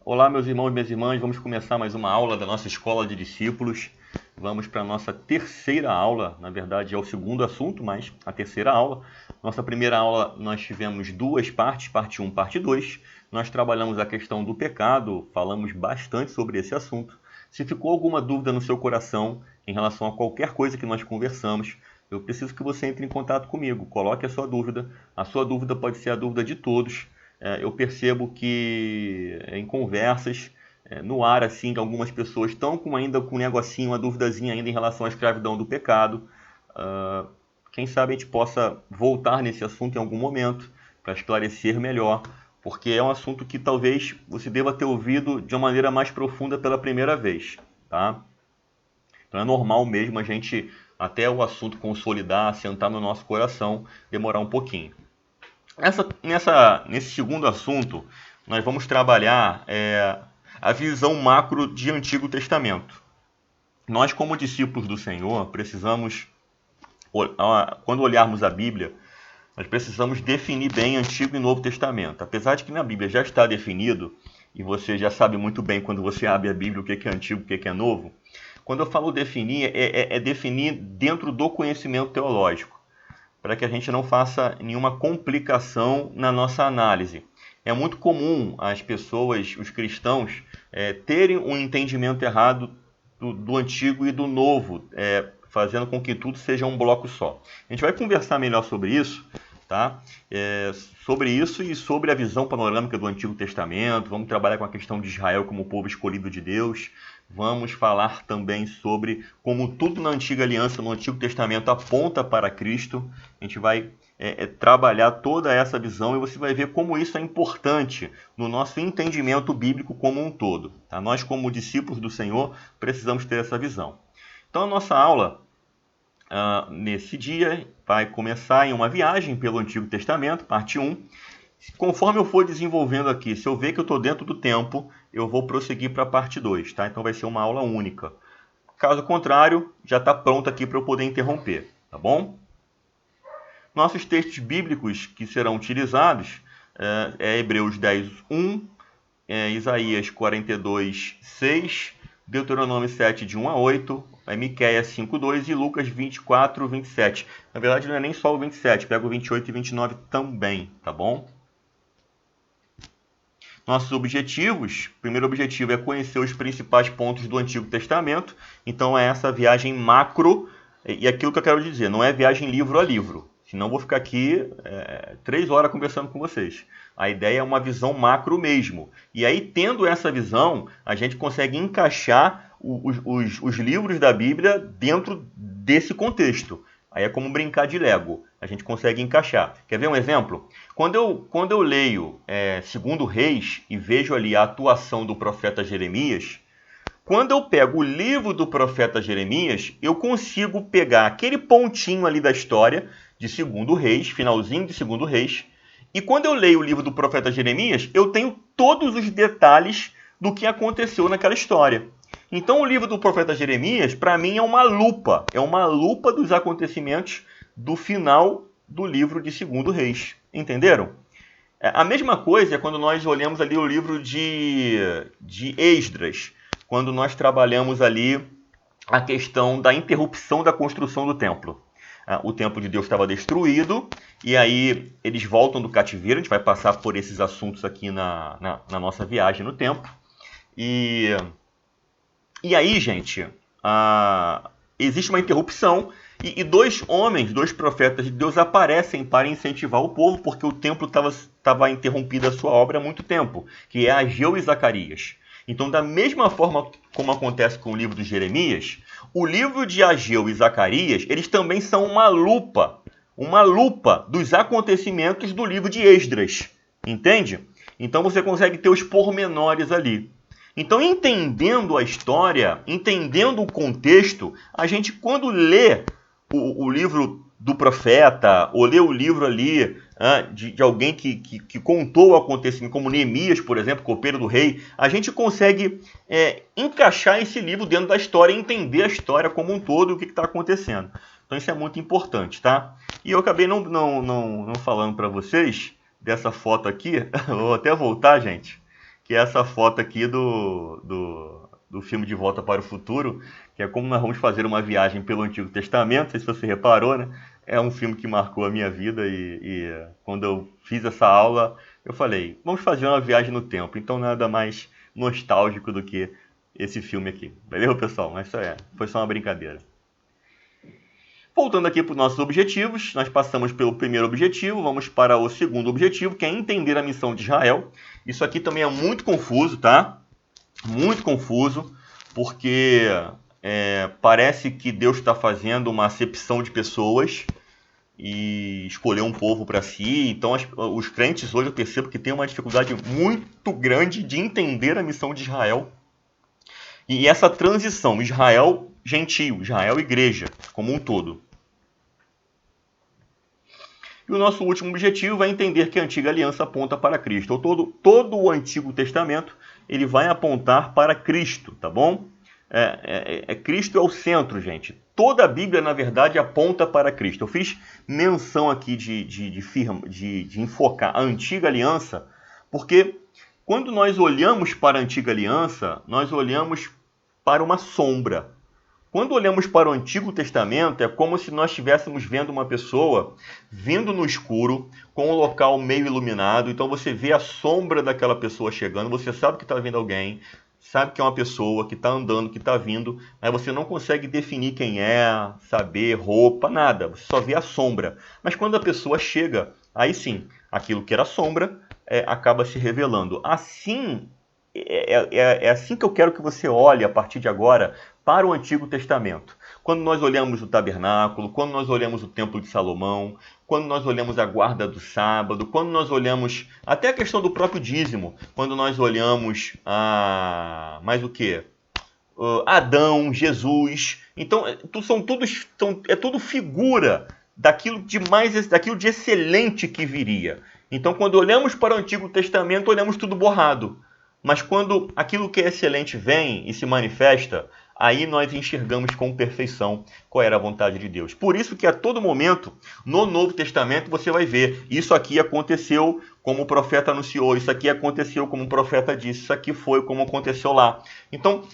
Olá, meus irmãos e minhas irmãs, vamos começar mais uma aula da nossa escola de discípulos. Vamos para a nossa terceira aula, na verdade é o segundo assunto, mas a terceira aula. Nossa primeira aula nós tivemos duas partes, parte 1, parte 2. Nós trabalhamos a questão do pecado, falamos bastante sobre esse assunto. Se ficou alguma dúvida no seu coração em relação a qualquer coisa que nós conversamos, eu preciso que você entre em contato comigo, coloque a sua dúvida. A sua dúvida pode ser a dúvida de todos. Eu percebo que em conversas, no ar, assim, que algumas pessoas estão ainda com um negocinho, uma duvidazinha ainda em relação à escravidão do pecado. Quem sabe a gente possa voltar nesse assunto em algum momento para esclarecer melhor, porque é um assunto que talvez você deva ter ouvido de uma maneira mais profunda pela primeira vez, tá? Então é normal mesmo a gente, até o assunto consolidar, assentar no nosso coração, demorar um pouquinho. Nesse segundo assunto, nós vamos trabalhar a visão macro de Antigo Testamento. Nós, como discípulos do Senhor, precisamos, quando olharmos a Bíblia, nós precisamos definir bem Antigo e Novo Testamento. Apesar de que na Bíblia já está definido, e você já sabe muito bem quando você abre a Bíblia o que é Antigo e o que é Novo, quando eu falo definir, é definir dentro do conhecimento teológico, para que a gente não faça nenhuma complicação na nossa análise. É muito comum as pessoas, os cristãos, terem um entendimento errado do Antigo e do Novo, fazendo com que tudo seja um bloco só. A gente vai conversar melhor sobre isso, tá? Sobre isso e sobre a visão panorâmica do Antigo Testamento. Vamos trabalhar com a questão de Israel como povo escolhido de Deus. Vamos falar também sobre como tudo na Antiga Aliança, no Antigo Testamento, aponta para Cristo. A gente vai trabalhar toda essa visão e você vai ver como isso é importante no nosso entendimento bíblico como um todo. Tá? Nós, como discípulos do Senhor, precisamos ter essa visão. Então, a nossa aula, nesse dia, vai começar em uma viagem pelo Antigo Testamento, parte 1. Conforme eu for desenvolvendo aqui, se eu ver que eu estou dentro do tempo, eu vou prosseguir para a parte 2, tá? Então vai ser uma aula única. Caso contrário, já está pronto aqui para eu poder interromper, tá bom? Nossos textos bíblicos que serão utilizados Hebreus 10, 1, Isaías 42, 6, Deuteronômio 7, de 1 a 8, Miqueias 5, 2 e Lucas 24, 27. Na verdade, não é nem só o 27, pega o 28 e 29 também, tá bom? Nossos objetivos, o primeiro objetivo é conhecer os principais pontos do Antigo Testamento, então é essa viagem macro, e aquilo que eu quero dizer, não é viagem livro a livro, senão eu vou ficar aqui 3 horas conversando com vocês. A ideia é uma visão macro mesmo, e aí tendo essa visão, a gente consegue encaixar os livros da Bíblia dentro desse contexto. Aí é como brincar de Lego, a gente consegue encaixar. Quer ver um exemplo? Quando eu leio 2 Reis e vejo ali a atuação do profeta Jeremias, quando eu pego o livro do profeta Jeremias, eu consigo pegar aquele pontinho ali da história de 2 Reis, finalzinho de 2 Reis, e quando eu leio o livro do profeta Jeremias, eu tenho todos os detalhes do que aconteceu naquela história. Então o livro do profeta Jeremias, para mim, é uma lupa dos acontecimentos do final do livro de 2 Reis. Entenderam? A mesma coisa é quando nós olhamos ali o livro de Esdras, quando nós trabalhamos ali a questão da interrupção da construção do templo. O templo de Deus estava destruído, e aí eles voltam do cativeiro. A gente vai passar por esses assuntos aqui na nossa viagem no tempo. E aí, gente, existe uma interrupção e 2 homens, 2 profetas de Deus aparecem para incentivar o povo, porque o templo estava interrompido a sua obra há muito tempo, que é Ageu e Zacarias. Então, da mesma forma como acontece com o livro de Jeremias, o livro de Ageu e Zacarias, eles também são uma lupa dos acontecimentos do livro de Esdras, entende? Então você consegue ter os pormenores ali. Então, entendendo a história, entendendo o contexto, a gente, quando lê o livro do profeta, ou lê o livro ali de alguém que contou o acontecimento, como Neemias, por exemplo, copeiro do rei, a gente consegue encaixar esse livro dentro da história e entender a história como um todo e o que está acontecendo. Então, isso é muito importante, tá? E eu acabei não falando para vocês dessa foto aqui, vou até voltar, gente, que é essa foto aqui do filme De Volta para o Futuro, que é como nós vamos fazer uma viagem pelo Antigo Testamento, não sei se você reparou, né? É um filme que marcou a minha vida e quando eu fiz essa aula, eu falei, vamos fazer uma viagem no tempo, então nada mais nostálgico do que esse filme aqui. Valeu, pessoal? Mas isso foi só uma brincadeira. Voltando aqui para os nossos objetivos, nós passamos pelo primeiro objetivo, vamos para o segundo objetivo, que é entender a missão de Israel. Isso aqui também é muito confuso, tá? Muito confuso, porque parece que Deus está fazendo uma acepção de pessoas e escolher um povo para si. Então os crentes hoje eu percebo que tem uma dificuldade muito grande de entender a missão de Israel. E essa transição, Israel gentio, Israel igreja, como um todo. E o nosso último objetivo é entender que a antiga aliança aponta para Cristo. Então, todo o Antigo Testamento ele vai apontar para Cristo, tá bom? Cristo é o centro, gente. Toda a Bíblia, na verdade, aponta para Cristo. Eu fiz menção aqui de enfocar a antiga aliança, porque quando nós olhamos para a antiga aliança, nós olhamos para uma sombra. Quando olhamos para o Antigo Testamento, é como se nós estivéssemos vendo uma pessoa vindo no escuro, com o local meio iluminado. Então você vê a sombra daquela pessoa chegando, você sabe que está vindo alguém, sabe que é uma pessoa que está andando, que está vindo, mas você não consegue definir quem é, saber, roupa, nada. Você só vê a sombra. Mas quando a pessoa chega, aí sim, aquilo que era sombra acaba se revelando. Assim, é assim que eu quero que você olhe a partir de agora para o Antigo Testamento. Quando nós olhamos o tabernáculo, quando nós olhamos o Templo de Salomão, quando nós olhamos a guarda do sábado, quando nós olhamos até a questão do próprio dízimo, quando nós olhamos mais o quê? Adão, Jesus. Então, é tudo figura daquilo de excelente que viria. Então, quando olhamos para o Antigo Testamento, olhamos tudo borrado. Mas quando aquilo que é excelente vem e se manifesta, aí nós enxergamos com perfeição qual era a vontade de Deus. Por isso que a todo momento, no Novo Testamento, você vai ver, isso aqui aconteceu como o profeta anunciou, isso aqui aconteceu como o profeta disse, isso aqui foi como aconteceu lá. Então,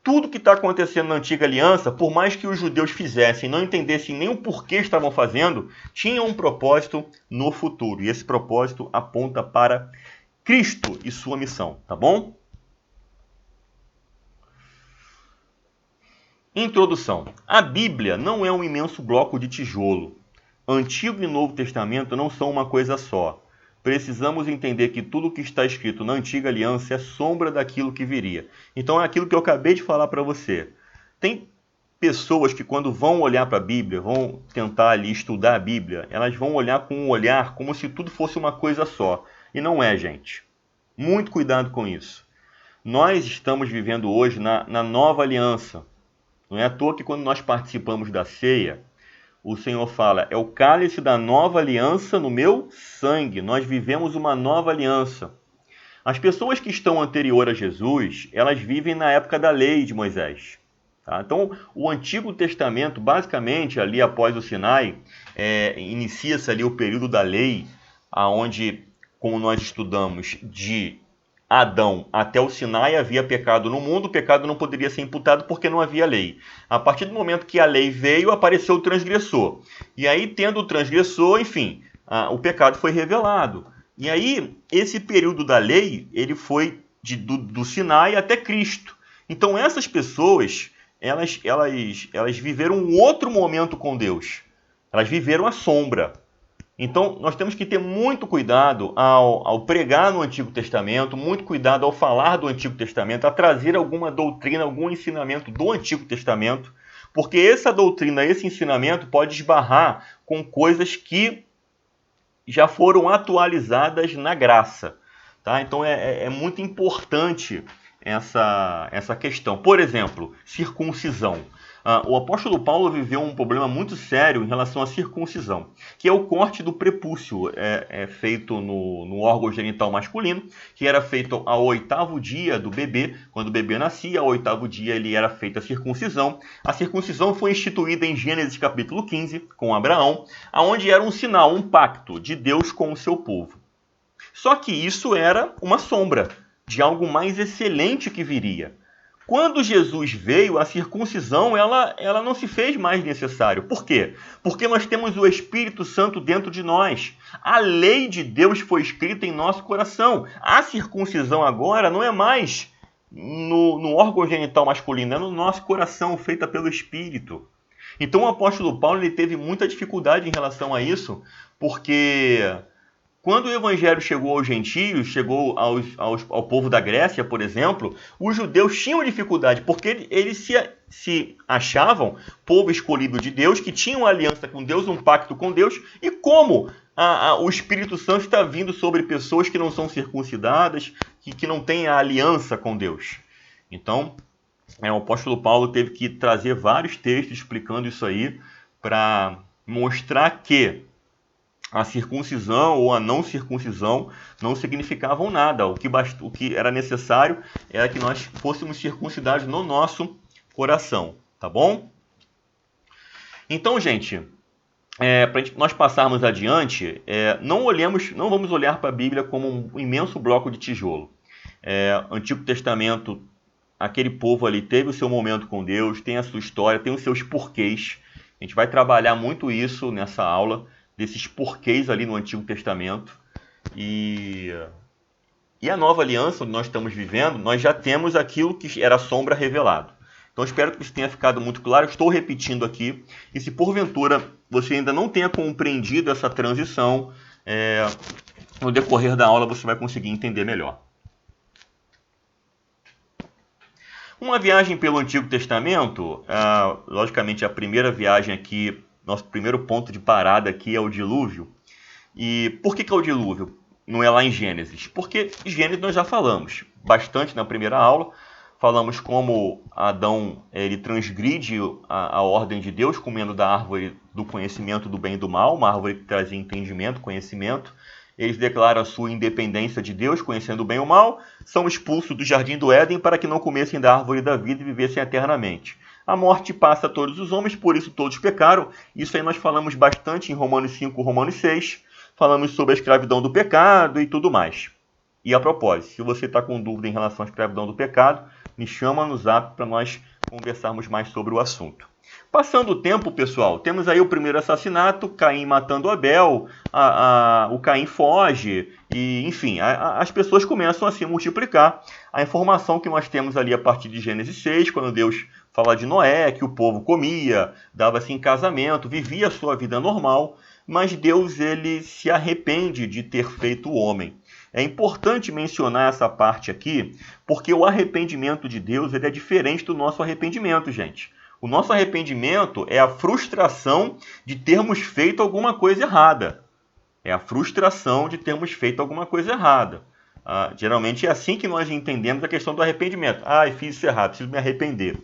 tudo que está acontecendo na Antiga Aliança, por mais que os judeus fizessem, não entendessem nem o porquê estavam fazendo, tinha um propósito no futuro. E esse propósito aponta para Cristo e sua missão, tá bom? Introdução. A Bíblia não é um imenso bloco de tijolo. Antigo e Novo Testamento não são uma coisa só. Precisamos entender que tudo o que está escrito na Antiga Aliança é sombra daquilo que viria. Então é aquilo que eu acabei de falar para você. Tem pessoas que quando vão olhar para a Bíblia, vão tentar ali estudar a Bíblia, elas vão olhar com um olhar como se tudo fosse uma coisa só. E não é, gente. Muito cuidado com isso. Nós estamos vivendo hoje na nova aliança. Não é à toa que quando nós participamos da ceia, o Senhor fala, é o cálice da nova aliança no meu sangue. Nós vivemos uma nova aliança. As pessoas que estão anterior a Jesus, elas vivem na época da lei de Moisés. Tá? Então, o Antigo Testamento, basicamente, ali após o Sinai, inicia-se ali o período da lei, onde, como nós estudamos, de Adão até o Sinai havia pecado no mundo, o pecado não poderia ser imputado porque não havia lei. A partir do momento que a lei veio, apareceu o transgressor. E aí, tendo o transgressor, enfim, o pecado foi revelado. E aí, esse período da lei, ele foi do Sinai até Cristo. Então, essas pessoas, elas viveram um outro momento com Deus. Elas viveram a sombra. Então, nós temos que ter muito cuidado ao pregar no Antigo Testamento, muito cuidado ao falar do Antigo Testamento, a trazer alguma doutrina, algum ensinamento do Antigo Testamento, porque essa doutrina, esse ensinamento pode esbarrar com coisas que já foram atualizadas na graça. Tá? Então, é muito importante essa questão. Por exemplo, circuncisão. O apóstolo Paulo viveu um problema muito sério em relação à circuncisão, que é o corte do prepúcio, feito no órgão genital masculino, que era feito ao 8º dia do bebê. Quando o bebê nascia, ao 8º dia ele era feita a circuncisão. A circuncisão foi instituída em Gênesis capítulo 15, com Abraão, onde era um sinal, um pacto de Deus com o seu povo. Só que isso era uma sombra de algo mais excelente que viria. Quando Jesus veio, a circuncisão ela não se fez mais necessário. Por quê? Porque nós temos o Espírito Santo dentro de nós. A lei de Deus foi escrita em nosso coração. A circuncisão agora não é mais no órgão genital masculino, é no nosso coração, feita pelo Espírito. Então o apóstolo Paulo ele teve muita dificuldade em relação a isso, porque quando o evangelho chegou aos gentios, chegou ao povo da Grécia, por exemplo, os judeus tinham dificuldade, porque eles se achavam povo escolhido de Deus, que tinham aliança com Deus, um pacto com Deus, e como o Espírito Santo está vindo sobre pessoas que não são circuncidadas, que não têm a aliança com Deus. Então, o apóstolo Paulo teve que trazer vários textos explicando isso aí, para mostrar que a circuncisão ou a não circuncisão não significavam nada. O que era necessário era que nós fôssemos circuncidados no nosso coração, tá bom? Então, gente, para nós passarmos adiante, não vamos olhar para a Bíblia como um imenso bloco de tijolo. Antigo Testamento, aquele povo ali teve o seu momento com Deus, tem a sua história, tem os seus porquês. A gente vai trabalhar muito isso nessa aula, desses porquês ali no Antigo Testamento. E a nova aliança, onde nós estamos vivendo, nós já temos aquilo que era sombra revelado. Então, espero que isso tenha ficado muito claro. Estou repetindo aqui. E se porventura você ainda não tenha compreendido essa transição, no decorrer da aula você vai conseguir entender melhor. Uma viagem pelo Antigo Testamento, logicamente a primeira viagem aqui, nosso primeiro ponto de parada aqui é o dilúvio. E por que é o dilúvio? Não é lá em Gênesis? Porque Gênesis nós já falamos bastante na primeira aula. Falamos como Adão ele transgride a ordem de Deus, comendo da árvore do conhecimento do bem e do mal, uma árvore que trazia entendimento, conhecimento. Eles declaram a sua independência de Deus, conhecendo o bem e o mal, são expulsos do jardim do Éden para que não comessem da árvore da vida e vivessem eternamente. A morte passa a todos os homens, por isso todos pecaram. Isso aí nós falamos bastante em Romanos 5, Romanos 6. Falamos sobre a escravidão do pecado e tudo mais. E a propósito, se você está com dúvida em relação à escravidão do pecado, me chama no zap para nós conversarmos mais sobre o assunto. Passando o tempo, pessoal, temos aí o primeiro assassinato, Caim matando Abel, o Caim foge, e enfim, as pessoas começam a se multiplicar. A informação que nós temos ali a partir de Gênesis 6, quando Deus fala de Noé, que o povo comia, dava-se em casamento, vivia a sua vida normal, mas Deus ele se arrepende de ter feito o homem. É importante mencionar essa parte aqui, porque o arrependimento de Deus ele é diferente do nosso arrependimento, gente. O nosso arrependimento é a frustração de termos feito alguma coisa errada. É a frustração de termos feito alguma coisa errada. Geralmente é assim que nós entendemos a questão do arrependimento. Eu fiz isso errado, preciso me arrepender.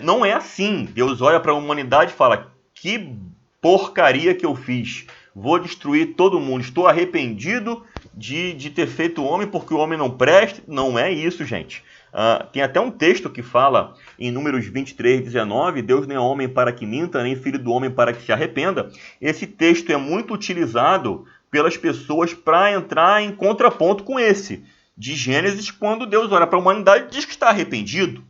Não é assim. Deus olha para a humanidade e fala, que porcaria que eu fiz. Vou destruir todo mundo. Estou arrependido de ter feito o homem porque o homem não presta. Não é isso, gente. Tem até um texto que fala em Números 23, 19, Deus nem é homem para que minta, nem filho do homem para que se arrependa. Esse texto é muito utilizado pelas pessoas para entrar em contraponto com esse de Gênesis, quando Deus olha para a humanidade e diz que está arrependido.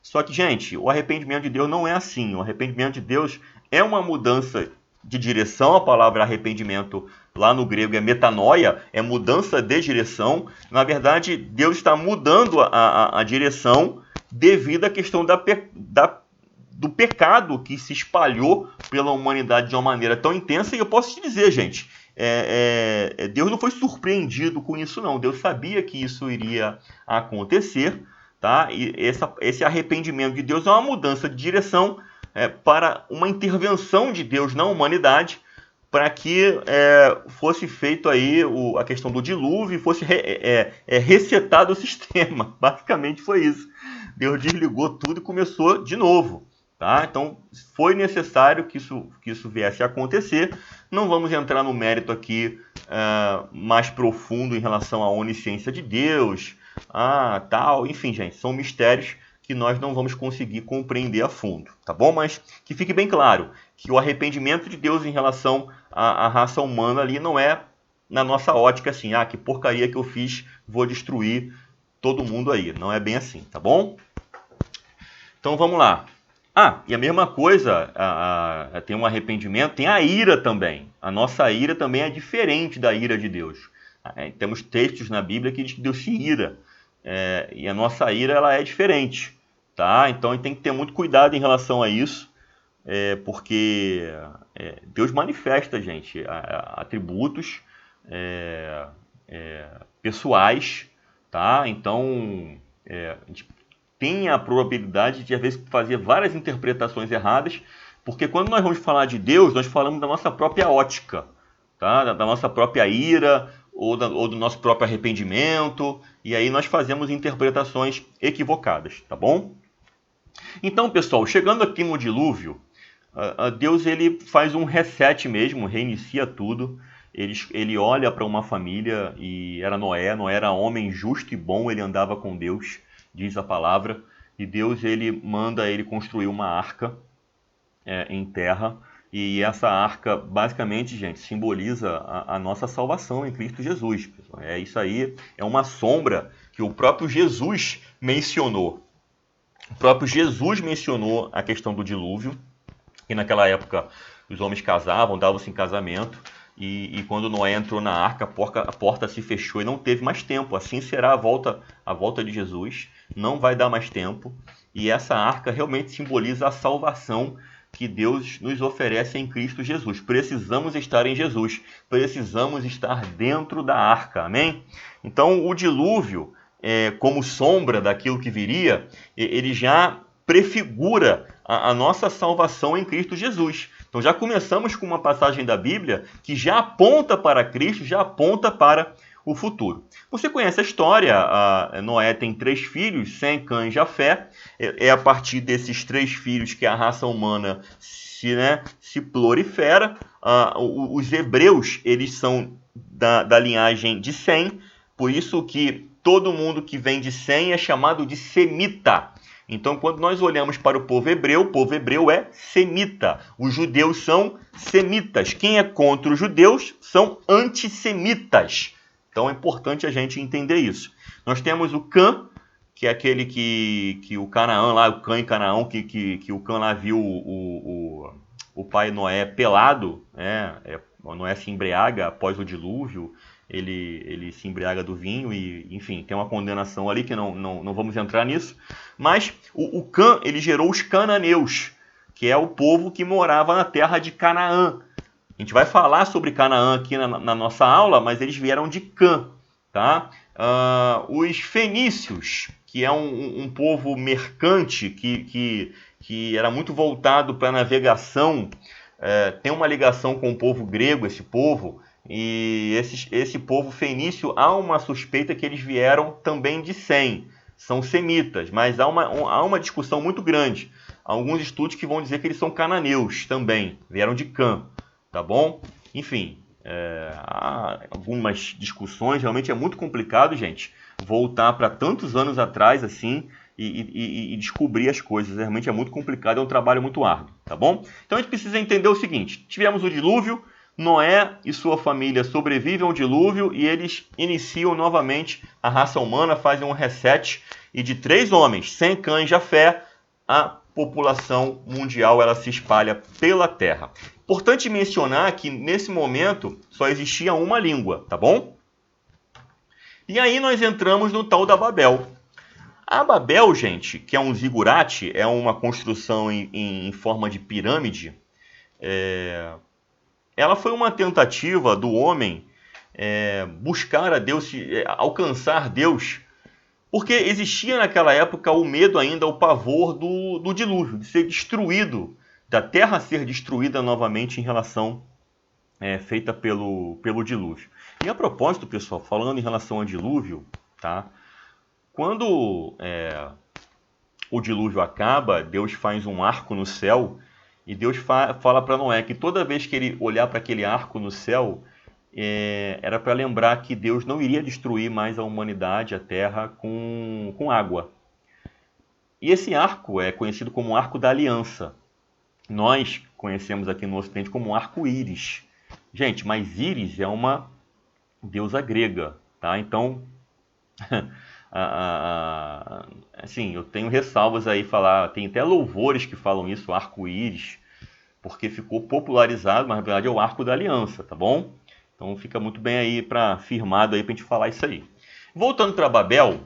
Só que, gente, o arrependimento de Deus não é assim. O arrependimento de Deus é uma mudança de direção. A palavra arrependimento lá no grego é metanoia, é mudança de direção. Na verdade, Deus está mudando a direção devido à questão do pecado que se espalhou pela humanidade de uma maneira tão intensa. E eu posso te dizer, gente, Deus não foi surpreendido com isso, não. Deus sabia que isso iria acontecer, tá? E esse arrependimento de Deus é uma mudança de direção para uma intervenção de Deus na humanidade, para que fosse feito aí a questão do dilúvio e fosse resetado o sistema. Basicamente foi isso. Deus desligou tudo e começou de novo. Tá? Então foi necessário que isso viesse a acontecer. Não vamos entrar no mérito aqui mais profundo em relação à onisciência de Deus, tal. Enfim, gente, são mistérios que nós não vamos conseguir compreender a fundo, tá bom? Mas que fique bem claro que o arrependimento de Deus em relação à raça humana ali não é na nossa ótica assim, que porcaria que eu fiz, vou destruir todo mundo aí. Não é bem assim, tá bom? Então vamos lá. E a mesma coisa, tem um arrependimento, tem a ira também. A nossa ira também é diferente da ira de Deus. Temos textos na Bíblia que diz que Deus se ira. E a nossa ira ela é diferente. Tá? Então a gente tem que ter muito cuidado em relação a isso. Porque Deus manifesta, gente, atributos pessoais, tá? Então, a gente tem a probabilidade de, às vezes, fazer várias interpretações erradas, porque quando nós vamos falar de Deus, nós falamos da nossa própria ótica, tá? Da nossa própria ira, ou do nosso próprio arrependimento, e aí nós fazemos interpretações equivocadas, tá bom? Então, pessoal, chegando aqui no dilúvio, Deus ele faz um reset mesmo, reinicia tudo. Ele olha para uma família, e era Noé. Noé era homem justo e bom, ele andava com Deus, diz a palavra. E Deus ele manda ele construir uma arca em terra. E essa arca, basicamente, gente, simboliza a nossa salvação em Cristo Jesus. Isso aí é uma sombra que o próprio Jesus mencionou. O próprio Jesus mencionou a questão do dilúvio. E naquela época os homens casavam, davam-se em casamento, e quando Noé entrou na arca, a porta se fechou e não teve mais tempo. Assim será a volta de Jesus, não vai dar mais tempo. E essa arca realmente simboliza a salvação que Deus nos oferece em Cristo Jesus. Precisamos estar em Jesus, precisamos estar dentro da arca, amém? Então o dilúvio, como sombra daquilo que viria, ele já prefigura a nossa salvação em Cristo Jesus. Então já começamos com uma passagem da Bíblia que já aponta para Cristo, já aponta para o futuro. Você conhece a história, Noé tem 3 filhos, Sem, Cã e Jafé. É a partir desses 3 filhos que a raça humana se prolifera. Os hebreus, eles são da linhagem de Sem, por isso que todo mundo que vem de Sem é chamado de semita. Então, quando nós olhamos para o povo hebreu é semita. Os judeus são semitas. Quem é contra os judeus são antissemitas. Então, é importante a gente entender isso. Nós temos o Cã, que é aquele que o Canaã lá, o Cã e Canaã, que o Cã lá viu o pai Noé pelado, Noé se embriaga após o dilúvio. Ele se embriaga do vinho e, enfim, tem uma condenação ali que não vamos entrar nisso. Mas o Cã, ele gerou os cananeus, que é o povo que morava na terra de Canaã. A gente vai falar sobre Canaã aqui na nossa aula, mas eles vieram de Cã, tá? Os fenícios, que é um povo mercante que era muito voltado para a navegação, tem uma ligação com o povo grego, esse povo. E esse povo fenício, há uma suspeita que eles vieram também de Sem. São semitas, mas há uma discussão muito grande. Há alguns estudos que vão dizer que eles são cananeus também, vieram de Cã, tá bom? Enfim, há algumas discussões, realmente é muito complicado, gente, voltar para tantos anos atrás assim e descobrir as coisas. Realmente é muito complicado, é um trabalho muito árduo, tá bom? Então a gente precisa entender o seguinte: tivemos o dilúvio, Noé e sua família sobrevivem ao dilúvio e eles iniciam novamente a raça humana, fazem um reset, e de 3 homens, Sem, Cã e Jafé, a população mundial ela se espalha pela Terra. Importante mencionar que nesse momento só existia uma língua, tá bom? E aí nós entramos no tal da Babel. A Babel, gente, que é um zigurate, é uma construção em forma de pirâmide, ela foi uma tentativa do homem buscar a Deus, alcançar Deus, porque existia naquela época o medo ainda, o pavor do dilúvio, de ser destruído, da terra ser destruída novamente em relação feita pelo dilúvio. E a propósito, pessoal, falando em relação ao dilúvio, tá? Quando o dilúvio acaba, Deus faz um arco no céu. E Deus fala para Noé que toda vez que ele olhar para aquele arco no céu, era para lembrar que Deus não iria destruir mais a humanidade, a terra, com água. E esse arco é conhecido como o Arco da Aliança. Nós conhecemos aqui no Ocidente como arco-íris. Gente, mas Íris é uma deusa grega, tá? Então, Assim, eu tenho ressalvas aí falar, tem até louvores que falam isso, arco-íris, porque ficou popularizado, mas na verdade é o arco da aliança, tá bom? Então fica muito bem aí firmado aí pra gente falar isso aí. Voltando para Babel,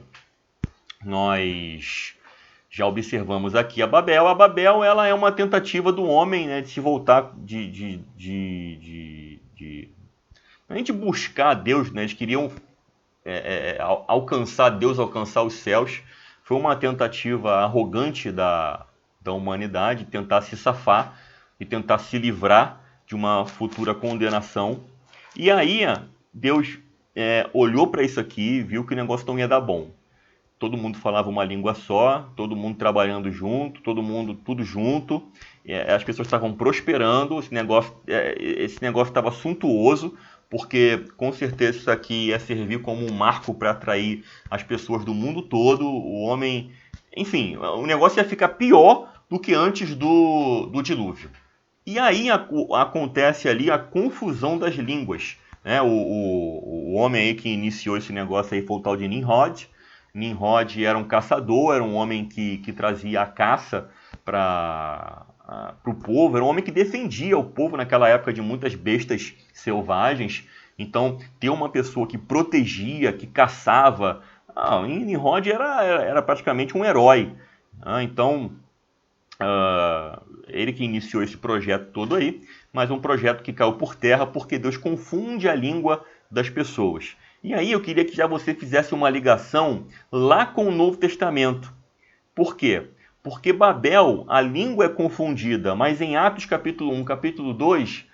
nós já observamos aqui a Babel. A Babel, ela é uma tentativa do homem, né, de se voltar, a gente buscar Deus, né? Eles queriam alcançar Deus, alcançar os céus. Foi uma tentativa arrogante da humanidade, tentar se safar e tentar se livrar de uma futura condenação. E aí Deus olhou para isso aqui e viu que o negócio não ia dar bom. Todo mundo falava uma língua só, todo mundo trabalhando junto, todo mundo tudo junto. As pessoas estavam prosperando, esse negócio estava suntuoso, porque com certeza isso aqui ia servir como um marco para atrair as pessoas do mundo todo, o homem... Enfim, o negócio ia ficar pior do que antes do dilúvio. E aí acontece ali a confusão das línguas. Né? O homem aí que iniciou esse negócio aí foi o tal de Nimrod. Nimrod era um caçador, era um homem que trazia a caça para o povo, era um homem que defendia o povo naquela época de muitas bestas selvagens. Então, ter uma pessoa que protegia, que caçava, Nimrod era praticamente um herói. Então, ele que iniciou esse projeto todo aí, mas um projeto que caiu por terra porque Deus confunde a língua das pessoas. E aí eu queria que já você fizesse uma ligação lá com o Novo Testamento. Por quê? Porque Babel, a língua é confundida, mas em Atos capítulo 1, capítulo 2,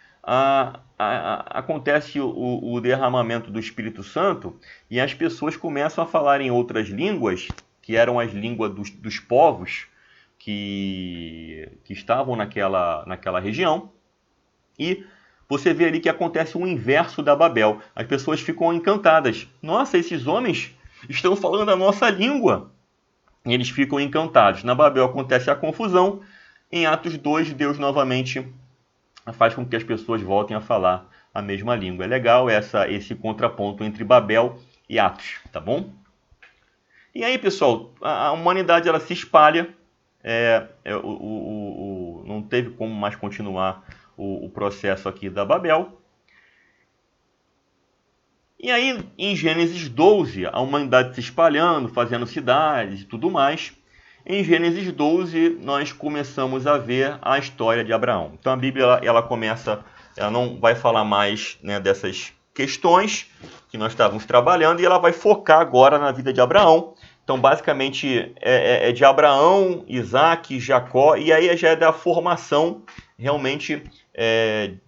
acontece o derramamento do Espírito Santo e as pessoas começam a falar em outras línguas, que eram as línguas dos povos que estavam naquela região. E você vê ali que acontece o inverso da Babel. As pessoas ficam encantadas. Nossa, esses homens estão falando a nossa língua. E eles ficam encantados. Na Babel acontece a confusão. Em Atos 2, Deus novamente faz com que as pessoas voltem a falar a mesma língua. É legal esse contraponto entre Babel e Atos, tá bom? E aí, pessoal, a humanidade ela se espalha. Não teve como mais continuar o processo aqui da Babel. E aí, em Gênesis 12, a humanidade se espalhando, fazendo cidades e tudo mais. Em Gênesis 12, nós começamos a ver a história de Abraão. Então a Bíblia ela não vai falar mais, né, dessas questões que nós estávamos trabalhando, e ela vai focar agora na vida de Abraão. Então, basicamente, é de Abraão, Isaac, Jacó, e aí já é da formação, realmente,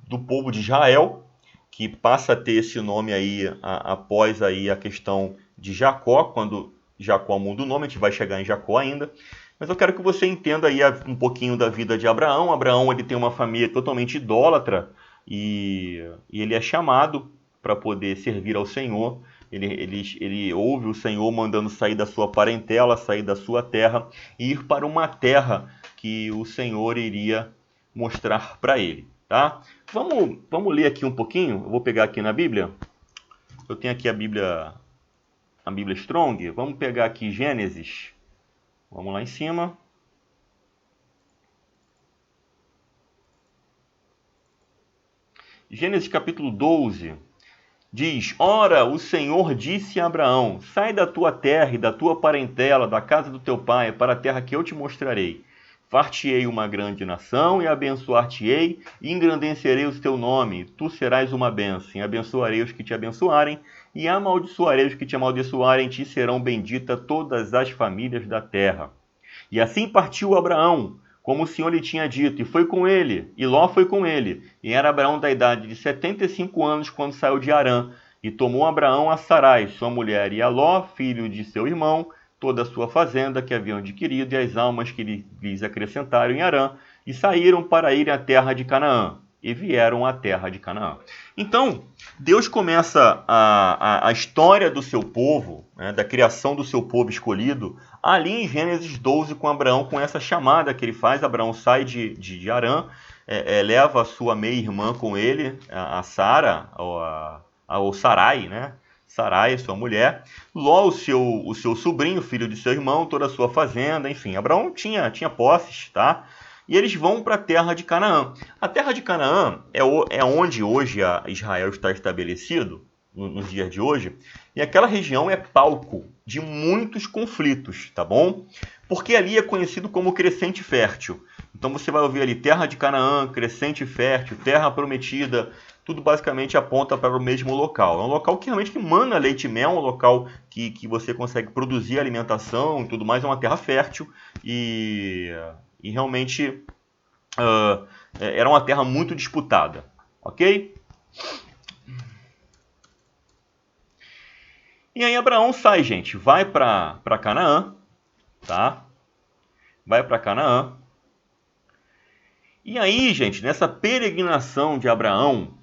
do povo de Israel, que passa a ter esse nome aí após aí a questão de Jacó, quando Jacó muda o nome, a gente vai chegar em Jacó ainda. Mas eu quero que você entenda aí um pouquinho da vida de Abraão. Abraão ele tem uma família totalmente idólatra e ele é chamado para poder servir ao Senhor. Ele ouve o Senhor mandando sair da sua parentela, sair da sua terra e ir para uma terra que o Senhor iria mostrar para ele. Tá? Vamos ler aqui um pouquinho. Eu vou pegar aqui na Bíblia. Eu tenho aqui a Bíblia Strong. Vamos pegar aqui Gênesis. Vamos lá em cima. Gênesis capítulo 12. Diz: Ora, o Senhor disse a Abraão: Sai da tua terra e da tua parentela, da casa do teu pai, para a terra que eu te mostrarei. Far-te-ei uma grande nação, e abençoar-te-ei, e engrandecerei o teu nome. Tu serás uma bênção, e abençoarei os que te abençoarem, e amaldiçoarei os que te amaldiçoarem, e te serão benditas todas as famílias da terra. E assim partiu Abraão, como o Senhor lhe tinha dito, e foi com ele, e Ló foi com ele. E era Abraão da idade de 75 anos, quando saiu de Harã. E tomou Abraão a Sarai, sua mulher, e a Ló, filho de seu irmão, toda a sua fazenda que haviam adquirido, e as almas que lhes acrescentaram em Harã, e saíram para ir à terra de Canaã, e vieram à terra de Canaã. Então, Deus começa a história do seu povo, né, da criação do seu povo escolhido, ali em Gênesis 12 com Abraão, com essa chamada que ele faz. Abraão sai de Harã, leva a sua meia-irmã com ele, a Sara, ou Sarai, né? Sarai, sua mulher, Ló, o seu sobrinho, filho de seu irmão, toda a sua fazenda, enfim, Abraão tinha posses, tá? E eles vão para a terra de Canaã. A terra de Canaã é onde hoje Israel está estabelecido, nos dias de hoje, e aquela região é palco de muitos conflitos, tá bom? Porque ali é conhecido como crescente fértil. Então você vai ouvir ali terra de Canaã, crescente fértil, terra prometida, tudo basicamente aponta para o mesmo local. É um local que realmente emana leite e mel, um local que você consegue produzir alimentação e tudo mais, é uma terra fértil e realmente era uma terra muito disputada, ok? E aí Abraão sai, gente, vai para Canaã, tá? Vai para Canaã. E aí, gente, nessa peregrinação de Abraão,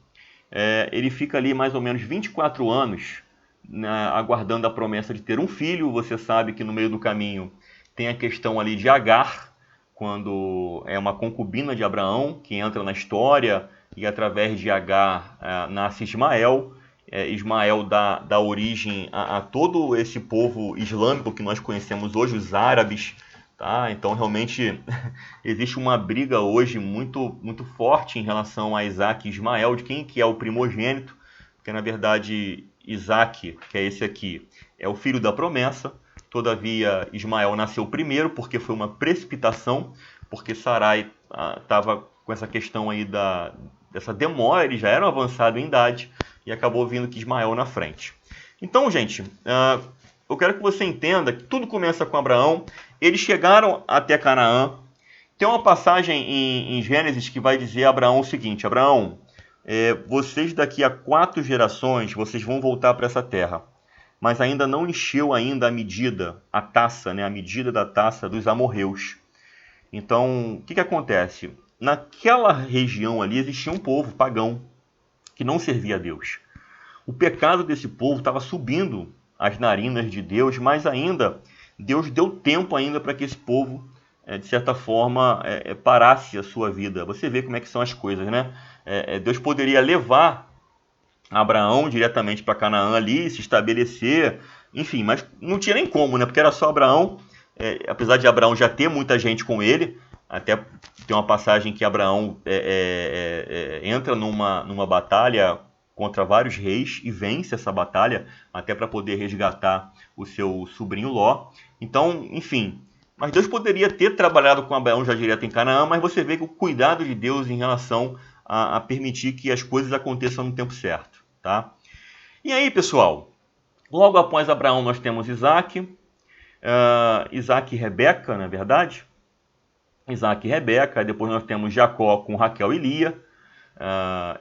ele fica ali mais ou menos 24 anos, né, aguardando a promessa de ter um filho. Você sabe que no meio do caminho tem a questão ali de Agar, quando é uma concubina de Abraão que entra na história e através de Agar nasce Ismael. Ismael dá origem a todo esse povo islâmico que nós conhecemos hoje, os árabes. Tá? Então, realmente, existe uma briga hoje muito, muito forte em relação a Isaac e Ismael, de quem que é o primogênito, porque, na verdade, Isaac, que é esse aqui, é o filho da promessa. Todavia, Ismael nasceu primeiro porque foi uma precipitação, porque Sarai estava com essa questão aí dessa demora, eles já eram avançados em idade, e acabou vindo que Ismael na frente. Então, gente, eu quero que você entenda que tudo começa com Abraão. Eles chegaram até Canaã. Tem uma passagem em Gênesis que vai dizer a Abraão o seguinte: Abraão, vocês daqui a 4 gerações, vocês vão voltar para essa terra, mas ainda não encheu ainda a taça, né, a medida da taça dos amorreus. Então, o que acontece? Naquela região ali existia um povo pagão que não servia a Deus. O pecado desse povo estava subindo as narinas de Deus, mas ainda Deus deu tempo ainda para que esse povo, de certa forma, parasse a sua vida. Você vê como é que são as coisas, né? Deus poderia levar Abraão diretamente para Canaã ali, se estabelecer, enfim, mas não tinha nem como, né? Porque era só Abraão, apesar de Abraão já ter muita gente com ele. Até tem uma passagem que Abraão entra numa batalha contra vários reis e vence essa batalha, até para poder resgatar o seu sobrinho Ló. Então, enfim, mas Deus poderia ter trabalhado com Abraão já direto em Canaã, mas você vê que o cuidado de Deus em relação a permitir que as coisas aconteçam no tempo certo, tá? E aí, pessoal, logo após Abraão nós temos Isaac, Isaac e Rebeca, na verdade. Isaac e Rebeca, depois nós temos Jacó com Raquel e Lia.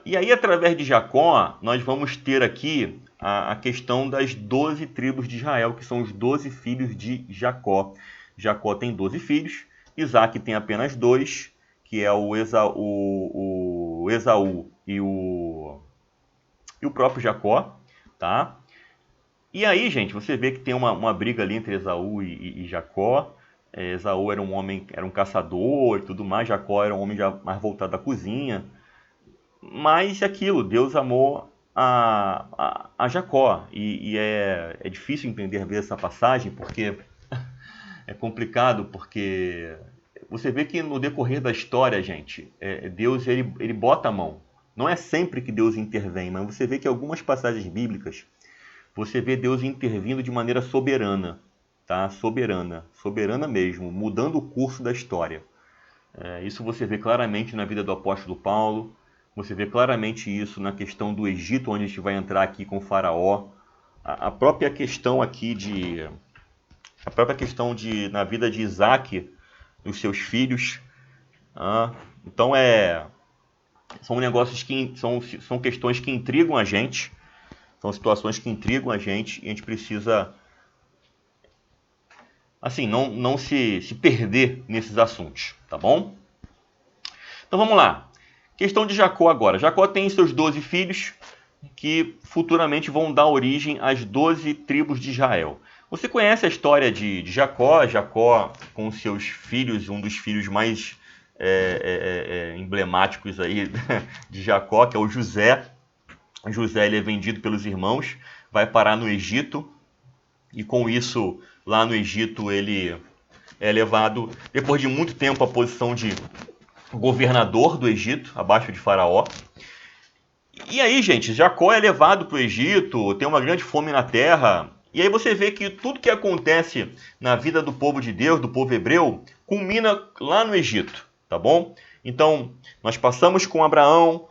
E aí, através de Jacó, nós vamos ter aqui a questão das 12 tribos de Israel, que são os 12 filhos de Jacó. Jacó tem 12 filhos, Isaac tem apenas 2, que é o Esaú e o próprio Jacó, tá? E aí, gente, você vê que tem uma briga ali entre Esaú e Jacó. Esaú era um caçador e tudo mais, Jacó era um homem já mais voltado à cozinha. Mas aquilo, Deus amou a Jacó. E é difícil entender às vezes essa passagem, porque é complicado, porque você vê que no decorrer da história, gente, Deus ele bota a mão. Não é sempre que Deus intervém, mas você vê que algumas passagens bíblicas, você vê Deus intervindo de maneira soberana. Tá? Soberana mesmo, mudando o curso da história. Isso você vê claramente na vida do apóstolo Paulo, você vê claramente isso na questão do Egito, onde a gente vai entrar aqui com o faraó. A própria questão aqui na vida de Isaac, dos seus filhos. Então são negócios que são questões que intrigam a gente, são situações que intrigam a gente, e a gente precisa assim, não se perder nesses assuntos, tá bom? Então vamos lá. Questão de Jacó agora. Jacó tem seus 12 filhos que futuramente vão dar origem às 12 tribos de Israel. Você conhece a história de Jacó? Jacó com seus filhos, um dos filhos mais emblemáticos aí de Jacó, que é o José. José ele é vendido pelos irmãos vai parar no Egito, e com isso, lá no Egito, ele é levado, depois de muito tempo, à posição de governador do Egito, abaixo de Faraó. E aí, gente, Jacó é levado para o Egito, tem uma grande fome na terra, e aí você vê que tudo que acontece na vida do povo de Deus, do povo hebreu, culmina lá no Egito, tá bom? Então, nós passamos com Abraão,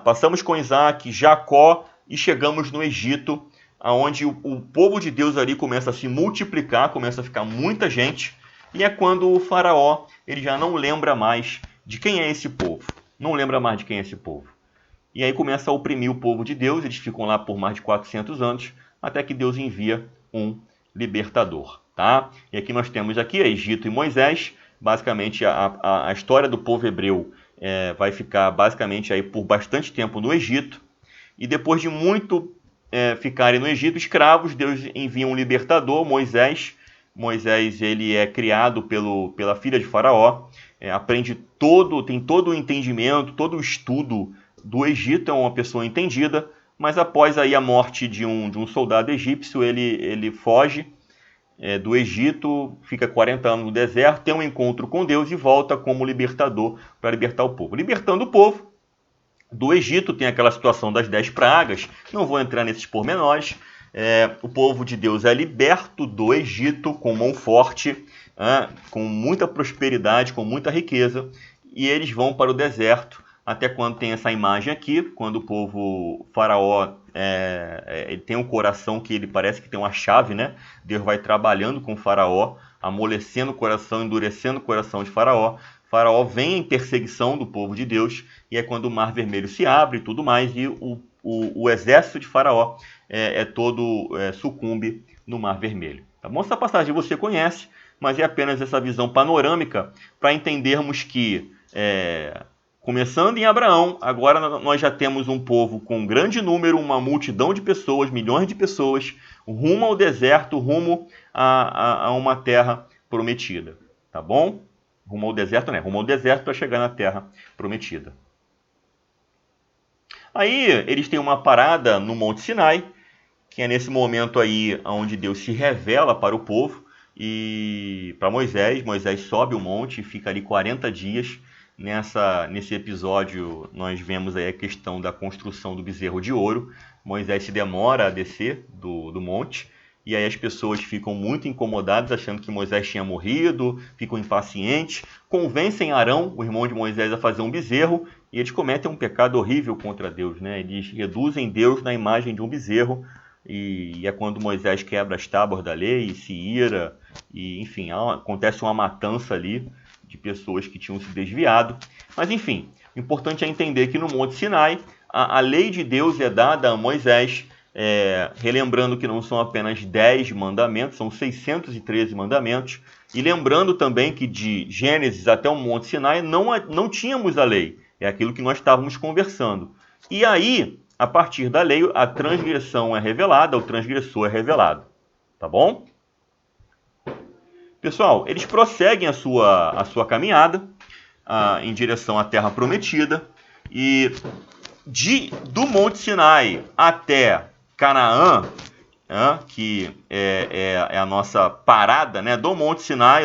passamos com Isaac, Jacó, e chegamos no Egito, onde o povo de Deus ali começa a se multiplicar, começa a ficar muita gente, e é quando o faraó ele já não lembra mais de quem é esse povo. Não lembra mais de quem é esse povo. E aí começa a oprimir o povo de Deus, eles ficam lá por mais de 400 anos, até que Deus envia um libertador. Tá? E aqui nós temos aqui Egito e Moisés. Basicamente a história do povo hebreu vai ficar basicamente aí por bastante tempo no Egito. E depois de muito ficarem no Egito escravos, Deus envia um libertador, Moisés. Moisés ele é criado pela filha de Faraó, tem todo o entendimento, todo o estudo do Egito, é uma pessoa entendida, mas após aí a morte de um soldado egípcio, ele foge do Egito, fica 40 anos no deserto, tem um encontro com Deus e volta como libertador para libertar o povo. Libertando o povo do Egito, tem aquela situação das 10 pragas, não vou entrar nesses pormenores. O povo de Deus é liberto do Egito com mão forte, com muita prosperidade, com muita riqueza, e eles vão para o deserto, até quando tem essa imagem aqui, quando o povo faraó ele tem um coração que ele parece que tem uma chave, né? Deus vai trabalhando com o faraó, amolecendo o coração, endurecendo o coração de faraó. Faraó vem em perseguição do povo de Deus, e é quando o Mar Vermelho se abre e tudo mais, e o exército de Faraó todo sucumbe no Mar Vermelho. Tá bom? Essa passagem você conhece, mas é apenas essa visão panorâmica para entendermos que, começando em Abraão, agora nós já temos um povo com um grande número, uma multidão de pessoas, milhões de pessoas, rumo ao deserto, rumo a uma terra prometida. Tá bom? Rumo ao deserto, né? Rumo ao deserto para chegar na terra prometida. Aí eles têm uma parada no Monte Sinai, que é nesse momento aí onde Deus se revela para o povo e para Moisés. Moisés sobe o monte e fica ali 40 dias. Nesse episódio nós vemos aí a questão da construção do bezerro de ouro. Moisés se demora a descer do monte. E aí as pessoas ficam muito incomodadas, achando que Moisés tinha morrido, ficam impacientes, convencem Arão, o irmão de Moisés, a fazer um bezerro, e eles cometem um pecado horrível contra Deus, né? Eles reduzem Deus na imagem de um bezerro, e é quando Moisés quebra as tábuas da lei e se ira, e enfim, acontece uma matança ali de pessoas que tinham se desviado. Mas enfim, o importante é entender que no Monte Sinai, a lei de Deus é dada a Moisés, relembrando que não são apenas 10 mandamentos, são 613 mandamentos, e lembrando também que de Gênesis até o Monte Sinai não tínhamos a lei, é aquilo que nós estávamos conversando. E aí, a partir da lei, a transgressão é revelada, o transgressor é revelado. Tá bom? Pessoal, eles prosseguem a sua caminhada em direção à Terra Prometida, e do Monte Sinai até Canaã, que é a nossa parada, né, do Monte Sinai,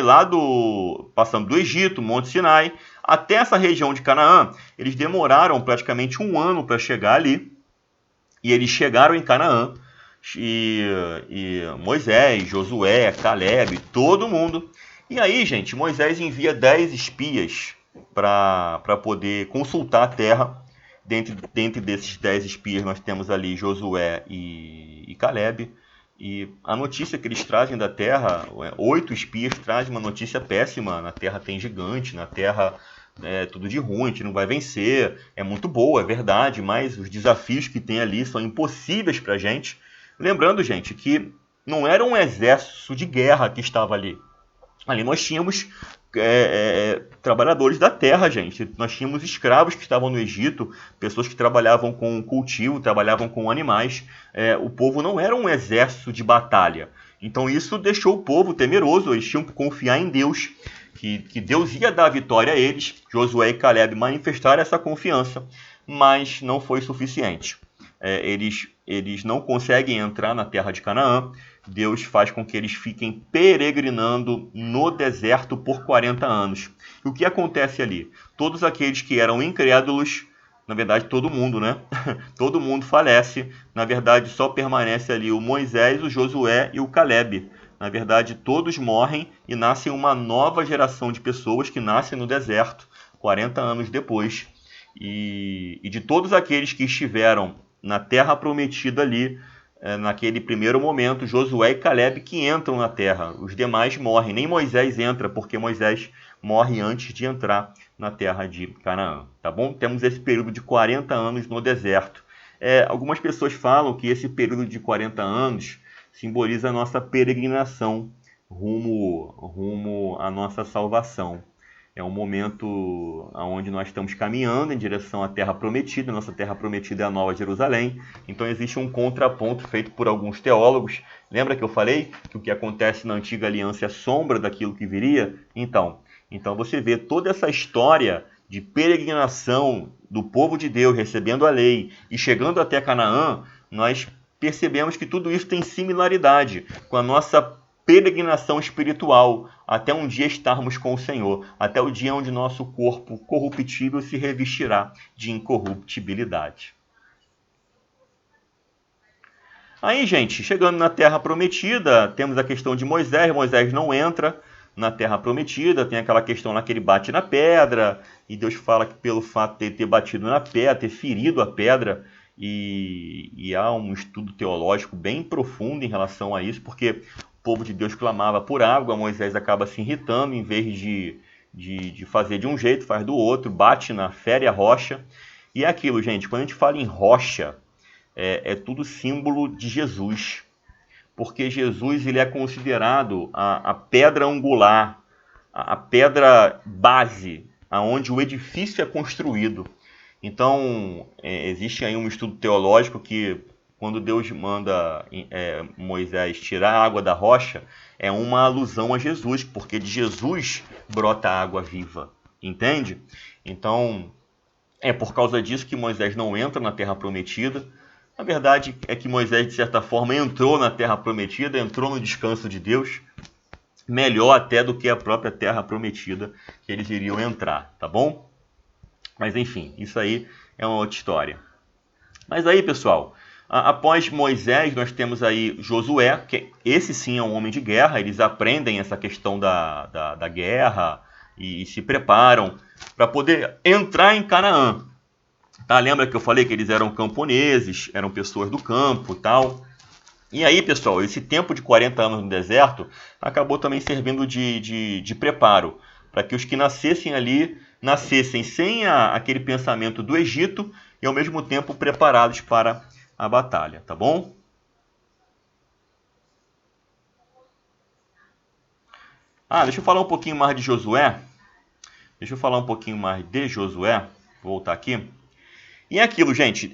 passando do Egito, Monte Sinai, até essa região de Canaã, eles demoraram praticamente um ano para chegar ali, e eles chegaram em Canaã, e Moisés, Josué, Caleb, todo mundo. E aí, gente, Moisés envia 10 espias para poder consultar a terra. Dentre desses 10 espias, nós temos ali Josué e Caleb. E a notícia que eles trazem da terra, 8 espias trazem uma notícia péssima. Na terra tem gigante, na terra é tudo de ruim, a gente não vai vencer. É muito boa, é verdade, mas os desafios que tem ali são impossíveis para a gente. Lembrando, gente, que não era um exército de guerra que estava ali. Ali nós tínhamos trabalhadores da terra, gente. Nós tínhamos escravos que estavam no Egito, pessoas que trabalhavam com cultivo, trabalhavam com animais. O povo não era um exército de batalha. Então isso deixou o povo temeroso, eles tinham que confiar em Deus, que Deus ia dar a vitória a eles. Josué e Caleb manifestaram essa confiança, mas não foi suficiente. Eles eles não conseguem entrar na terra de Canaã, Deus faz com que eles fiquem peregrinando no deserto por 40 anos. E o que acontece ali? Todos aqueles que eram incrédulos, na verdade todo mundo, né? Todo mundo falece. Na verdade só permanece ali o Moisés, o Josué e o Calebe. Na verdade todos morrem e nasce uma nova geração de pessoas que nascem no deserto 40 anos depois. E de todos aqueles que estiveram na terra prometida ali, naquele primeiro momento, Josué e Calebe que entram na terra. Os demais morrem. Nem Moisés entra, porque Moisés morre antes de entrar na terra de Canaã. Tá bom? Temos esse período de 40 anos no deserto. Algumas pessoas falam que esse período de 40 anos simboliza a nossa peregrinação rumo à nossa salvação. É um momento onde nós estamos caminhando em direção à Terra Prometida. Nossa Terra Prometida é a Nova Jerusalém. Então existe um contraponto feito por alguns teólogos. Lembra que eu falei que o que acontece na Antiga Aliança é sombra daquilo que viria? Então você vê toda essa história de peregrinação do povo de Deus recebendo a lei e chegando até Canaã. Nós percebemos que tudo isso tem similaridade com a nossa peregrinação espiritual, até um dia estarmos com o Senhor, até o dia onde nosso corpo corruptível se revestirá de incorruptibilidade. Aí, gente, chegando na Terra Prometida, temos a questão de Moisés. Moisés não entra na Terra Prometida, tem aquela questão lá que ele bate na pedra, e Deus fala que pelo fato de ele ter batido na pedra, ter ferido a pedra, e há um estudo teológico bem profundo em relação a isso, porque o povo de Deus clamava por água, Moisés acaba se irritando, em vez de fazer de um jeito, faz do outro, bate fere a rocha. E é aquilo, gente, quando a gente fala em rocha, é tudo símbolo de Jesus, porque Jesus ele é considerado a pedra angular, a pedra base, aonde o edifício é construído. Então, existe aí um estudo teológico que, quando Deus manda Moisés tirar a água da rocha, é uma alusão a Jesus, porque de Jesus brota a água viva, entende? Então, é por causa disso que Moisés não entra na Terra Prometida. A verdade é que Moisés, de certa forma, entrou na Terra Prometida, entrou no descanso de Deus, melhor até do que a própria Terra Prometida que eles iriam entrar, tá bom? Mas enfim, isso aí é uma outra história. Mas aí, pessoal, após Moisés, nós temos aí Josué, que esse sim é um homem de guerra. Eles aprendem essa questão da guerra e se preparam para poder entrar em Canaã. Tá? Lembra que eu falei que eles eram camponeses, eram pessoas do campo e tal. E aí, pessoal, esse tempo de 40 anos no deserto acabou também servindo de preparo para que os que nascessem ali nascessem sem aquele pensamento do Egito e ao mesmo tempo preparados para a batalha, tá bom? Deixa eu falar um pouquinho mais de Josué. Vou voltar aqui. E é aquilo, gente,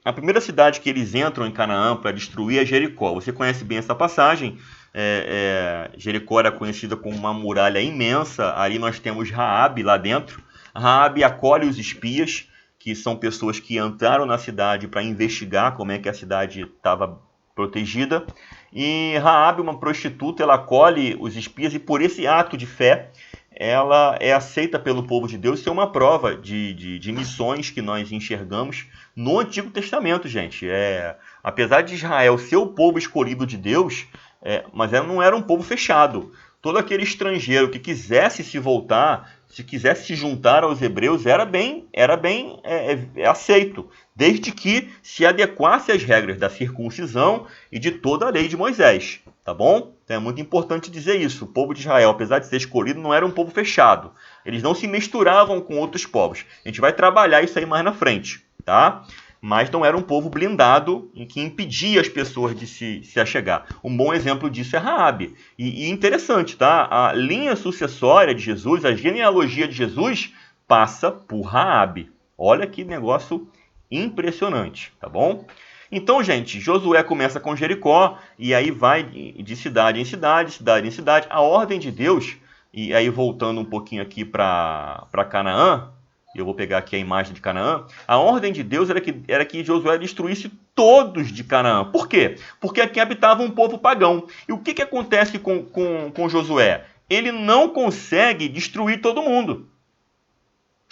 a primeira cidade que eles entram em Canaã para destruir é Jericó. Você conhece bem essa passagem. Jericó era conhecida como uma muralha imensa. Ali nós temos Raabe lá dentro. Raabe acolhe os espias, que são pessoas que entraram na cidade para investigar como é que a cidade estava protegida. E Raabe, uma prostituta, ela acolhe os espias e por esse ato de fé, ela é aceita pelo povo de Deus. Isso é uma prova de missões que nós enxergamos no Antigo Testamento, gente. Apesar de Israel ser o povo escolhido de Deus, mas não era um povo fechado. Todo aquele estrangeiro que quisesse se voltar, se quisesse se juntar aos hebreus, era bem aceito, desde que se adequasse às regras da circuncisão e de toda a lei de Moisés, tá bom? Então é muito importante dizer isso. O povo de Israel, apesar de ser escolhido, não era um povo fechado. Eles não se misturavam com outros povos. A gente vai trabalhar isso aí mais na frente, tá? Mas não era um povo blindado em que impedia as pessoas de se achegar. Um bom exemplo disso é Raabe. E interessante, tá? A linha sucessória de Jesus, a genealogia de Jesus, passa por Raabe. Olha que negócio impressionante, tá bom? Então, gente, Josué começa com Jericó e aí vai de cidade em cidade, A ordem de Deus, e aí voltando um pouquinho aqui para Canaã, eu vou pegar aqui a imagem de Canaã. A ordem de Deus era que Josué destruísse todos de Canaã. Por quê? Porque aqui habitava um povo pagão. E o que acontece com Josué? Ele não consegue destruir todo mundo.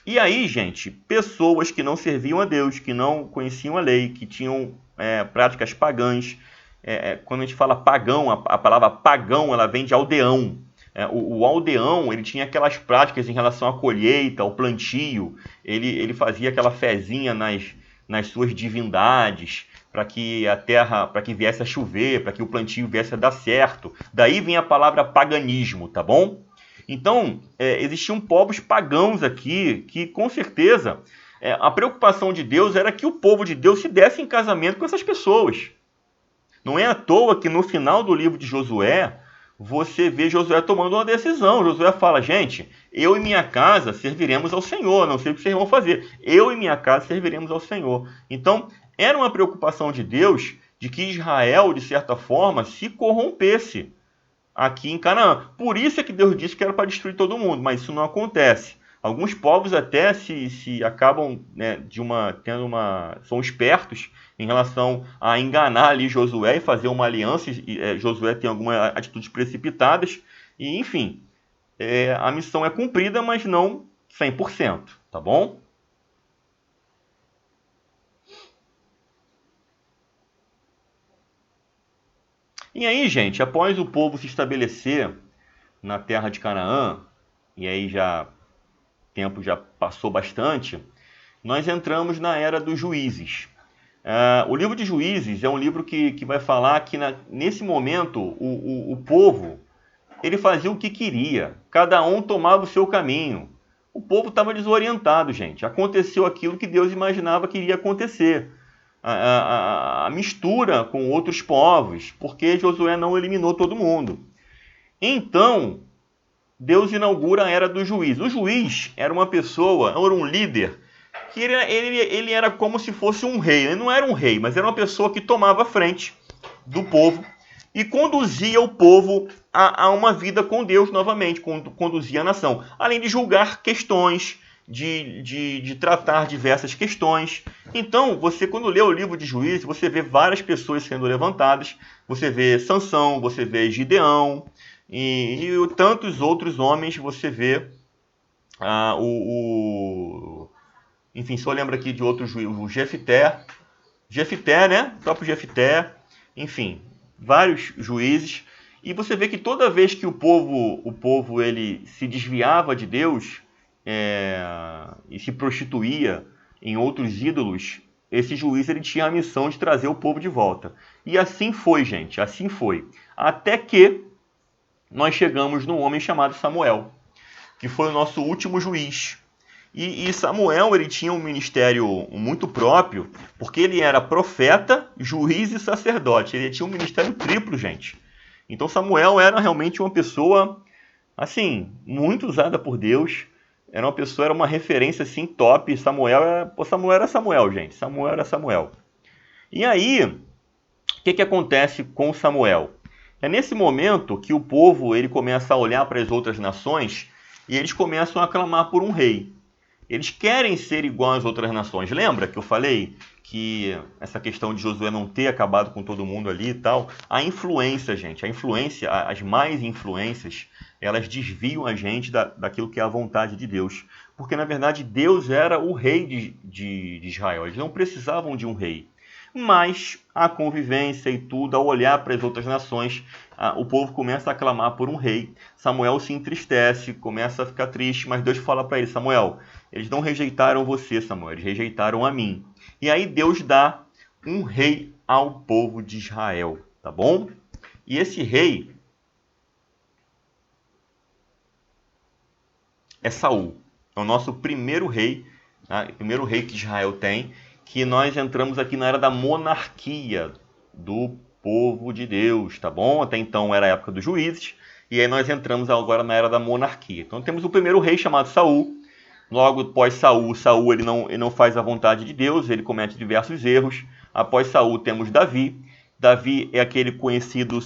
E aí, gente, pessoas que não serviam a Deus, que não conheciam a lei, que tinham práticas pagãs. Quando a gente fala pagão, a palavra pagão, ela vem de aldeão. O aldeão, ele tinha aquelas práticas em relação à colheita, ao plantio. Ele fazia aquela fezinha nas suas divindades, para que a terra, para que viesse a chover, para que o plantio viesse a dar certo. Daí vem a palavra paganismo, tá bom? Então, existiam povos pagãos aqui, que com certeza a preocupação de Deus era que o povo de Deus se desse em casamento com essas pessoas. Não é à toa que no final do livro de Josué, você vê Josué tomando uma decisão. Josué fala, gente, eu e minha casa serviremos ao Senhor, não sei o que vocês vão fazer. Eu e minha casa serviremos ao Senhor. Então, era uma preocupação de Deus de que Israel, de certa forma, se corrompesse aqui em Canaã. Por isso é que Deus disse que era para destruir todo mundo, mas isso não acontece. Alguns povos até se acabam são espertos em relação a enganar ali Josué e fazer uma aliança. Josué tem algumas atitudes precipitadas e, enfim, a missão é cumprida, mas não 100%, tá bom? E aí, gente, após o povo se estabelecer na terra de Canaã, e aí o tempo já passou bastante, nós entramos na era dos juízes. O livro de Juízes é um livro que vai falar que nesse momento o povo ele fazia o que queria, cada um tomava o seu caminho. O povo estava desorientado, gente. Aconteceu aquilo que Deus imaginava que iria acontecer. A mistura com outros povos, porque Josué não eliminou todo mundo. Então, Deus inaugura a era do juiz. O juiz era uma pessoa, era um líder, que ele era como se fosse um rei. Ele não era um rei, mas era uma pessoa que tomava a frente do povo e conduzia o povo a uma vida com Deus novamente, conduzia a nação. Além de julgar questões, de tratar diversas questões. Então, você quando lê o livro de Juízes, você vê várias pessoas sendo levantadas. Você vê Sansão, você vê Gideão e tantos outros homens. Você vê enfim, só lembra aqui de outros juízes, o Jefté, né? O próprio Jefté, enfim, vários juízes. E você vê que toda vez que o povo ele se desviava de Deus e se prostituía em outros ídolos, esse juiz ele tinha a missão de trazer o povo de volta. E assim foi, gente, assim foi. Até que nós chegamos num homem chamado Samuel, que foi o nosso último juiz. E Samuel ele tinha um ministério muito próprio, porque ele era profeta, juiz e sacerdote. Ele tinha um ministério triplo, gente. Então Samuel era realmente uma pessoa, assim, muito usada por Deus. Era uma referência, assim, top. Samuel era Samuel, gente. Samuel era Samuel. E aí, o que acontece com Samuel? É nesse momento que o povo ele começa a olhar para as outras nações e eles começam a clamar por um rei. Eles querem ser igual às outras nações. Lembra que eu falei que essa questão de Josué não ter acabado com todo mundo ali e tal? A influência, gente, as más influências, elas desviam a gente daquilo que é a vontade de Deus. Porque, na verdade, Deus era o rei de Israel. Eles não precisavam de um rei. Mas a convivência e tudo, ao olhar para as outras nações, o povo começa a clamar por um rei. Samuel se entristece, começa a ficar triste, mas Deus fala para ele, Samuel, eles não rejeitaram você, Samuel, eles rejeitaram a mim. E aí Deus dá um rei ao povo de Israel, tá bom? E esse rei é Saul. É o nosso primeiro rei, tá? O primeiro rei que Israel tem, que nós entramos aqui na era da monarquia do povo de Deus, tá bom? Até então era a época dos juízes, e aí nós entramos agora na era da monarquia. Então temos o primeiro rei chamado Saul. Logo após Saul ele não faz a vontade de Deus, ele comete diversos erros. Após Saul temos Davi. Davi é aquele conhecido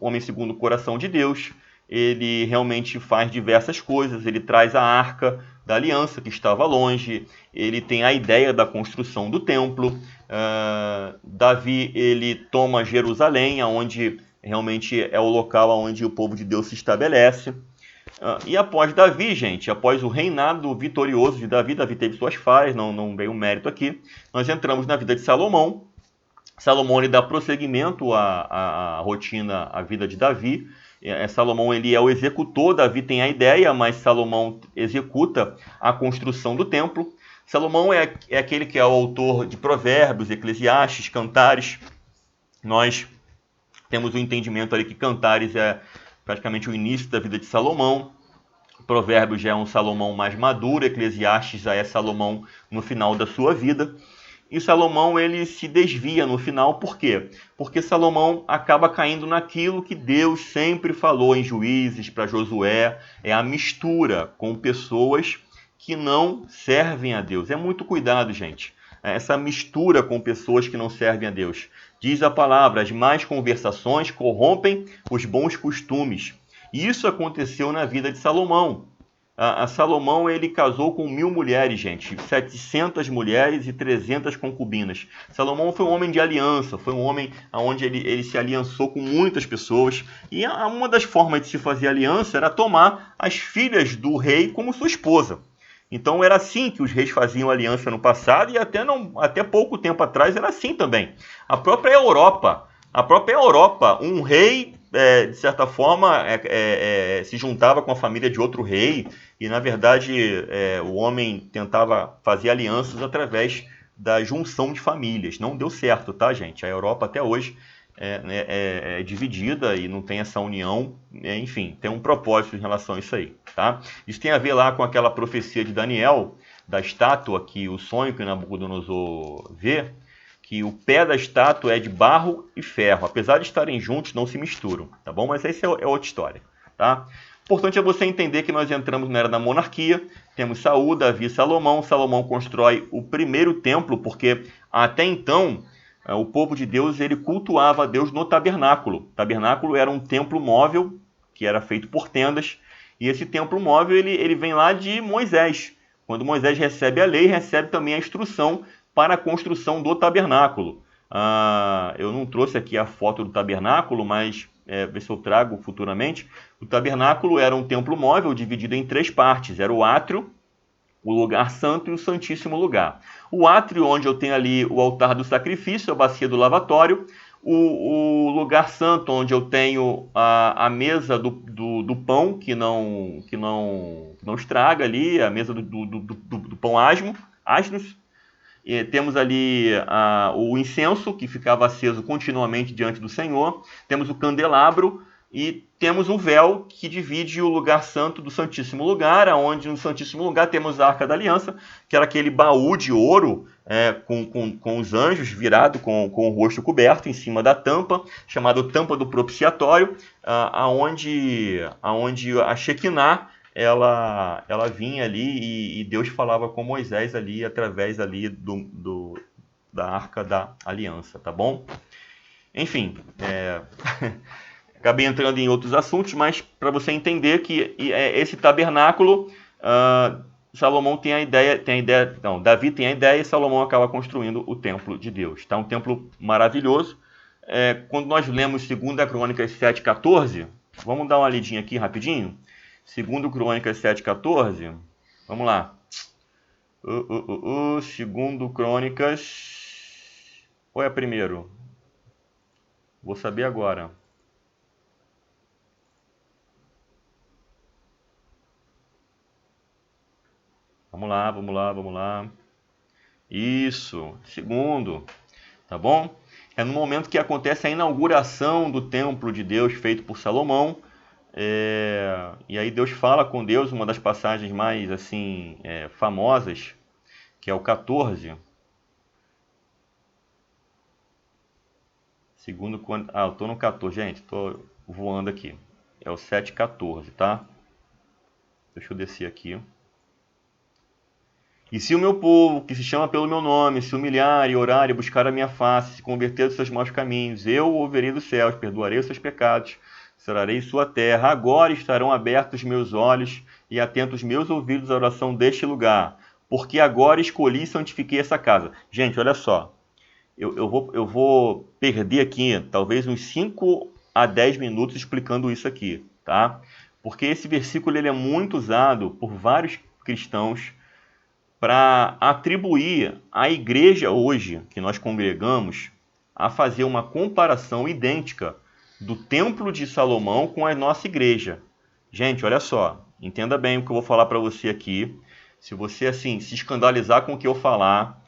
homem segundo o coração de Deus. ele realmente faz diversas coisas. Ele traz a Arca da Aliança, que estava longe, ele tem a ideia da construção do templo. Davi, ele toma Jerusalém, onde realmente é o local onde o povo de Deus se estabelece. E após Davi, gente, após o reinado vitorioso de Davi, Davi teve suas falhas, não veio o mérito aqui, nós entramos na vida de Salomão. Salomão, ele dá prosseguimento à rotina, à vida de Davi. Salomão, ele é o executor, Davi tem a ideia, mas Salomão executa a construção do templo. Salomão é aquele que é o autor de Provérbios, Eclesiastes, Cantares. Nós temos o entendimento ali que Cantares é praticamente o início da vida de Salomão. Provérbios já é um Salomão mais maduro, Eclesiastes já é Salomão no final da sua vida. E Salomão, ele se desvia no final, por quê? Porque Salomão acaba caindo naquilo que Deus sempre falou em Juízes para Josué, é a mistura com pessoas que não servem a Deus. É muito cuidado, gente. Essa mistura com pessoas que não servem a Deus. Diz a palavra, as más conversações corrompem os bons costumes. E isso aconteceu na vida de Salomão. Salomão, ele casou com 1000 mulheres, gente. 700 mulheres e 300 concubinas. Salomão foi um homem de aliança, foi um homem onde ele se aliançou com muitas pessoas. E uma das formas de se fazer aliança era tomar as filhas do rei como sua esposa. Então era assim que os reis faziam aliança no passado e até pouco tempo atrás era assim também. A própria Europa, um rei, de certa forma, se juntava com a família de outro rei e, na verdade, o homem tentava fazer alianças através da junção de famílias. Não deu certo, tá, gente? A Europa até hoje é dividida e não tem essa união, enfim, tem um propósito em relação a isso aí, tá? Isso tem a ver lá com aquela profecia de Daniel, da estátua, que o sonho que Nabucodonosor vê, que o pé da estátua é de barro e ferro, apesar de estarem juntos, não se misturam, tá bom? Mas essa é outra história, tá? Importante é você entender que nós entramos na era da monarquia, temos Saul, Davi e Salomão. Salomão constrói o primeiro templo, porque até então o povo de Deus, ele cultuava a Deus no tabernáculo. O tabernáculo era um templo móvel, que era feito por tendas, e esse templo móvel ele vem lá de Moisés. Quando Moisés recebe a lei, recebe também a instrução para a construção do tabernáculo. Eu não trouxe aqui a foto do tabernáculo, mas ver se eu trago futuramente. O tabernáculo era um templo móvel dividido em 3 partes. Era o átrio, o lugar santo e o santíssimo lugar. O átrio, onde eu tenho ali o altar do sacrifício, a bacia do lavatório. O lugar santo, onde eu tenho a mesa do pão, que não estraga ali, a mesa do pão asnos. Temos ali o incenso, que ficava aceso continuamente diante do Senhor. Temos o candelabro e temos um véu que divide o lugar santo do Santíssimo Lugar, onde no Santíssimo Lugar temos a Arca da Aliança, que era aquele baú de ouro com os anjos virado com o rosto coberto em cima da tampa, chamado tampa do propiciatório, aonde a Shekinah ela vinha ali e Deus falava com Moisés ali através ali da Arca da Aliança, tá bom? Enfim, acabei entrando em outros assuntos, mas para você entender que esse tabernáculo, Salomão tem a ideia, não, Davi tem a ideia e Salomão acaba construindo o templo de Deus, tá? Um templo maravilhoso. Quando nós lemos 2 Crônicas 7,14, vamos dar uma lidinha aqui rapidinho. 2 Crônicas 7,14, vamos lá. 2 Crônicas, ou é primeiro? Vou saber agora. Vamos lá. Isso, segundo, tá bom? É no momento que acontece a inauguração do templo de Deus feito por Salomão. E aí Deus fala com Deus, uma das passagens mais assim famosas, que é o 14. Eu tô no 14, gente, tô voando aqui. É o 7,14, tá? Deixa eu descer aqui. E se o meu povo, que se chama pelo meu nome, se humilhar e orar e buscar a minha face, se converter dos seus maus caminhos, eu o ouvirei dos céus, perdoarei os seus pecados, sararei sua terra. Agora estarão abertos meus olhos e atentos meus ouvidos à oração deste lugar, porque agora escolhi e santifiquei essa casa. Gente, olha só, eu vou perder aqui talvez uns 5 a 10 minutos explicando isso aqui, tá? Porque esse versículo ele é muito usado por vários cristãos para atribuir à igreja hoje que nós congregamos a fazer uma comparação idêntica do Templo de Salomão com a nossa igreja. Gente, olha só, entenda bem o que eu vou falar para você aqui. Se você assim se escandalizar com o que eu falar,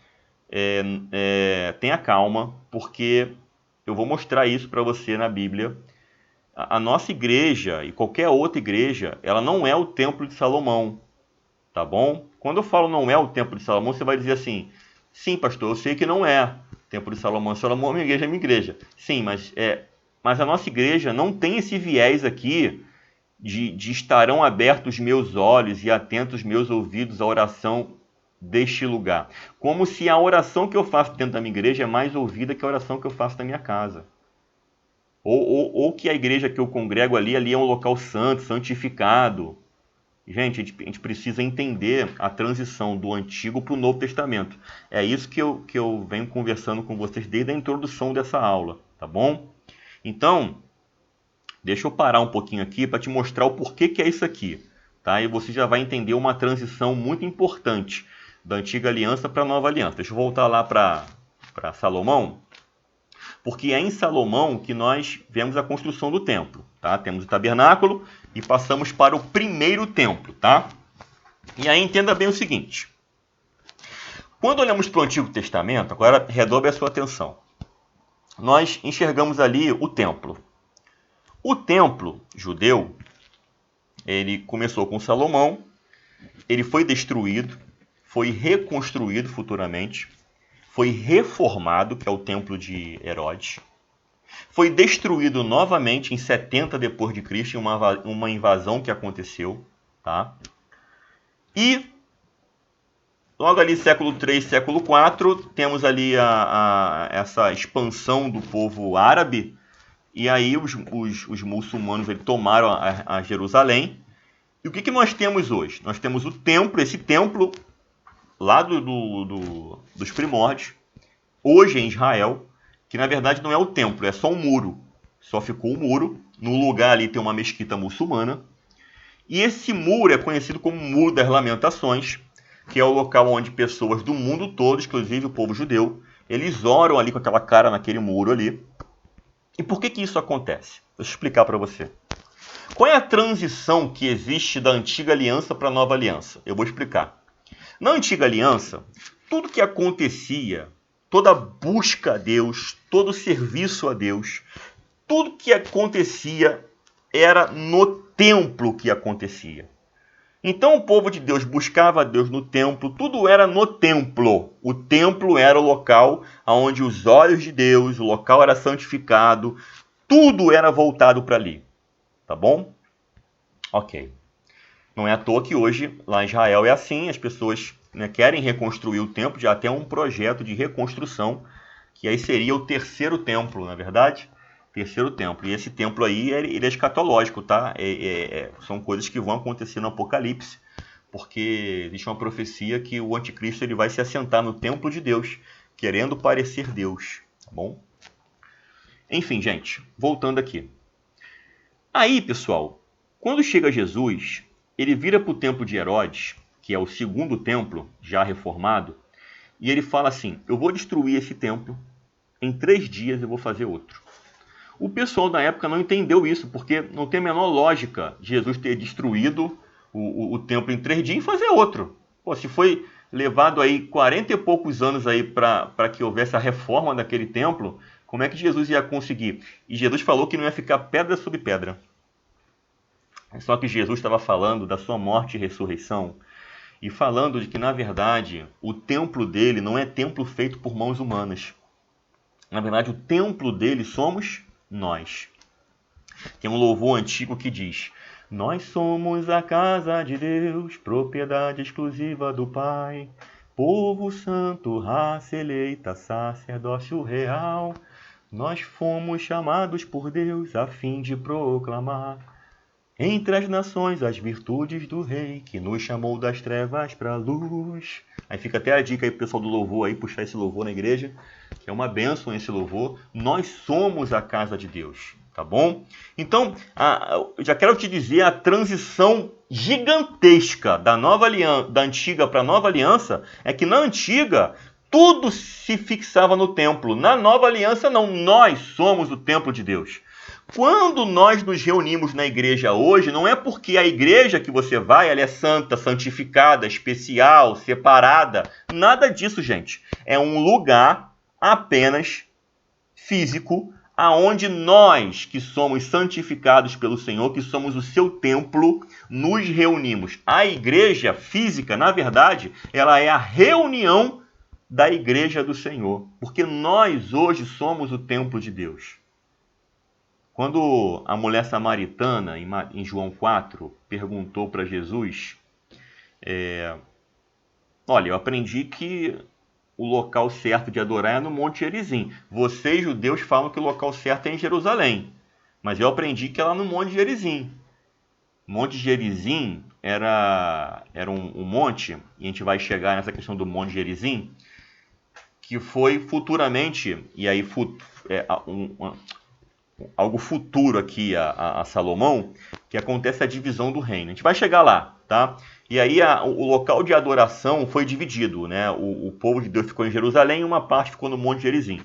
tenha calma, porque eu vou mostrar isso para você na Bíblia. A nossa igreja e qualquer outra igreja, ela não é o Templo de Salomão, tá bom? Quando eu falo não é o Templo de Salomão, você vai dizer assim, sim, pastor, eu sei que não é o Templo de Salomão. Salomão é minha igreja. Sim, mas a nossa igreja não tem esse viés aqui de estarão abertos meus olhos e atentos meus ouvidos à oração deste lugar. Como se a oração que eu faço dentro da minha igreja é mais ouvida que a oração que eu faço na minha casa. Ou que a igreja que eu congrego ali é um local santo, santificado. Gente, a gente precisa entender a transição do Antigo para o Novo Testamento. É isso que eu venho conversando com vocês desde a introdução dessa aula, tá bom? Então, deixa eu parar um pouquinho aqui para te mostrar o porquê que é isso aqui, tá? E você já vai entender uma transição muito importante da Antiga Aliança para a Nova Aliança. Deixa eu voltar lá para Salomão, porque é em Salomão que nós vemos a construção do templo, tá? Temos o tabernáculo e passamos para o primeiro templo, tá? E aí entenda bem o seguinte. Quando olhamos para o Antigo Testamento, agora redobre a sua atenção. Nós enxergamos ali o templo. O templo judeu, ele começou com Salomão, ele foi destruído, foi reconstruído futuramente, foi reformado, que é o templo de Herodes, foi destruído novamente em 70 depois de Cristo, em uma invasão que aconteceu, tá? E logo ali século 3, século 4, temos ali essa expansão do povo árabe, e aí os muçulmanos tomaram a Jerusalém. E o que nós temos hoje? Nós temos o templo, esse templo lá dos primórdios, hoje em Israel, que na verdade não é o templo, é só um muro. Só ficou um muro, no lugar ali tem uma mesquita muçulmana. E esse muro é conhecido como Muro das Lamentações, que é o local onde pessoas do mundo todo, inclusive o povo judeu, eles oram ali com aquela cara naquele muro ali. E por que isso acontece? Deixa eu explicar para você. Qual é a transição que existe da Antiga Aliança para a Nova Aliança? Eu vou explicar. Na Antiga Aliança, tudo que acontecia, toda busca a Deus, todo serviço a Deus, tudo que acontecia era no templo que acontecia. Então o povo de Deus buscava a Deus no templo, tudo era no templo. O templo era o local onde os olhos de Deus, o local era santificado, tudo era voltado para ali. Tá bom? Ok. Não é à toa que hoje, lá em Israel, é assim, as pessoas querem reconstruir o templo, já tem um projeto de reconstrução, que aí seria o terceiro templo, na verdade? Terceiro templo. E esse templo aí, ele é escatológico, tá? São coisas que vão acontecer no Apocalipse, porque existe uma profecia que o anticristo ele vai se assentar no templo de Deus, querendo parecer Deus, tá bom? Enfim, gente, voltando aqui. Aí, pessoal, quando chega Jesus, ele vira para o templo de Herodes, que é o segundo templo, já reformado, e ele fala assim, eu vou destruir esse templo, em 3 dias eu vou fazer outro. O pessoal da época não entendeu isso, porque não tem a menor lógica de Jesus ter destruído o templo em 3 dias e fazer outro. Pô, se foi levado aí 40 e poucos anos aí para que houvesse a reforma daquele templo, como é que Jesus ia conseguir? E Jesus falou que não ia ficar pedra sobre pedra. Só que Jesus estava falando da sua morte e ressurreição, e falando de que, na verdade, o templo dele não é templo feito por mãos humanas. Na verdade, o templo dele somos nós. Tem um louvor antigo que diz: nós somos a casa de Deus, propriedade exclusiva do Pai, povo santo, raça eleita, sacerdócio real. Nós fomos chamados por Deus a fim de proclamar entre as nações as virtudes do Rei, que nos chamou das trevas para a luz. Aí fica até a dica aí pro pessoal do louvor aí, puxar esse louvor na igreja, que é uma bênção esse louvor. Nós somos a casa de Deus, tá bom? Então, eu já quero te dizer a transição gigantesca da nova aliança, da antiga para a nova aliança, é que na antiga tudo se fixava no templo. Na nova aliança não, nós somos o templo de Deus. Quando nós nos reunimos na igreja hoje, não é porque a igreja que você vai, ela é santa, santificada, especial, separada. Nada disso, gente. É um lugar apenas físico, aonde nós, que somos santificados pelo Senhor, que somos o seu templo, nos reunimos. A igreja física, na verdade, ela é a reunião da igreja do Senhor, porque nós hoje somos o templo de Deus. Quando a mulher samaritana, em João 4, perguntou para Jesus, olha, eu aprendi que o local certo de adorar é no Monte Gerizim. Vocês, judeus, falam que o local certo é em Jerusalém, mas eu aprendi que é lá no Monte Gerizim. Monte Gerizim era um monte, e a gente vai chegar nessa questão do Monte Gerizim, que foi futuramente, e aí algo futuro aqui a Salomão, que acontece a divisão do reino. A gente vai chegar lá, tá? E aí o local de adoração foi dividido, né? O povo de Deus ficou em Jerusalém e uma parte ficou no Monte Gerizim.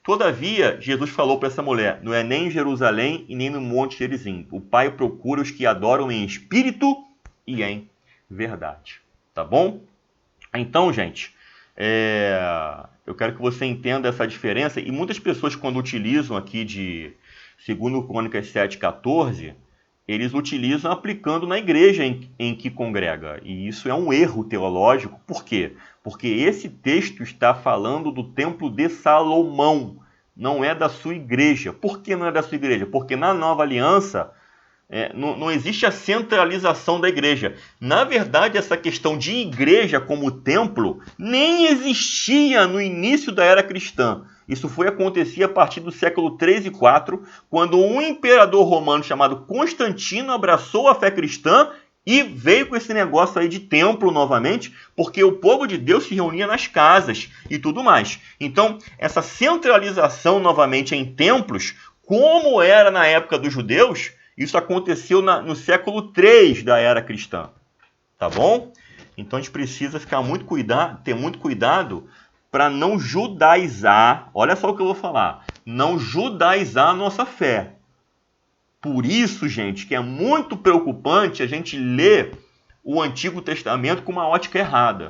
Todavia, Jesus falou para essa mulher, não é nem em Jerusalém e nem no Monte Gerizim. O Pai procura os que adoram em espírito e em verdade. Tá bom? Então, gente, eu quero que você entenda essa diferença. E muitas pessoas, quando utilizam aqui de 2 Crônicas 7,14, eles utilizam aplicando na igreja em que congrega. E isso é um erro teológico. Por quê? Porque esse texto está falando do templo de Salomão, não é da sua igreja. Por que não é da sua igreja? Porque na nova aliança não existe a centralização da igreja. Na verdade, essa questão de igreja como templo nem existia no início da era cristã. Isso foi acontecer a partir do século 3 e 4, quando um imperador romano chamado Constantino abraçou a fé cristã e veio com esse negócio aí de templo novamente, porque o povo de Deus se reunia nas casas e tudo mais. Então, essa centralização novamente em templos, como era na época dos judeus, isso aconteceu no século 3 da era cristã. Tá bom? Então a gente precisa ter muito cuidado para não judaizar, olha só o que eu vou falar, não judaizar a nossa fé. Por isso, gente, que é muito preocupante a gente ler o Antigo Testamento com uma ótica errada,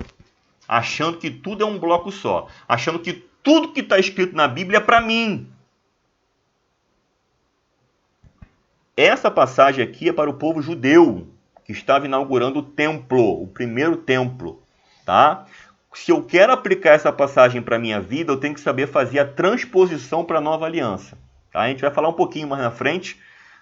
achando que tudo é um bloco só, achando que tudo que está escrito na Bíblia é para mim. Essa passagem aqui é para o povo judeu, que estava inaugurando o templo, o primeiro templo, tá? Se eu quero aplicar essa passagem para a minha vida, eu tenho que saber fazer a transposição para a nova aliança. Tá? A gente vai falar um pouquinho mais na frente,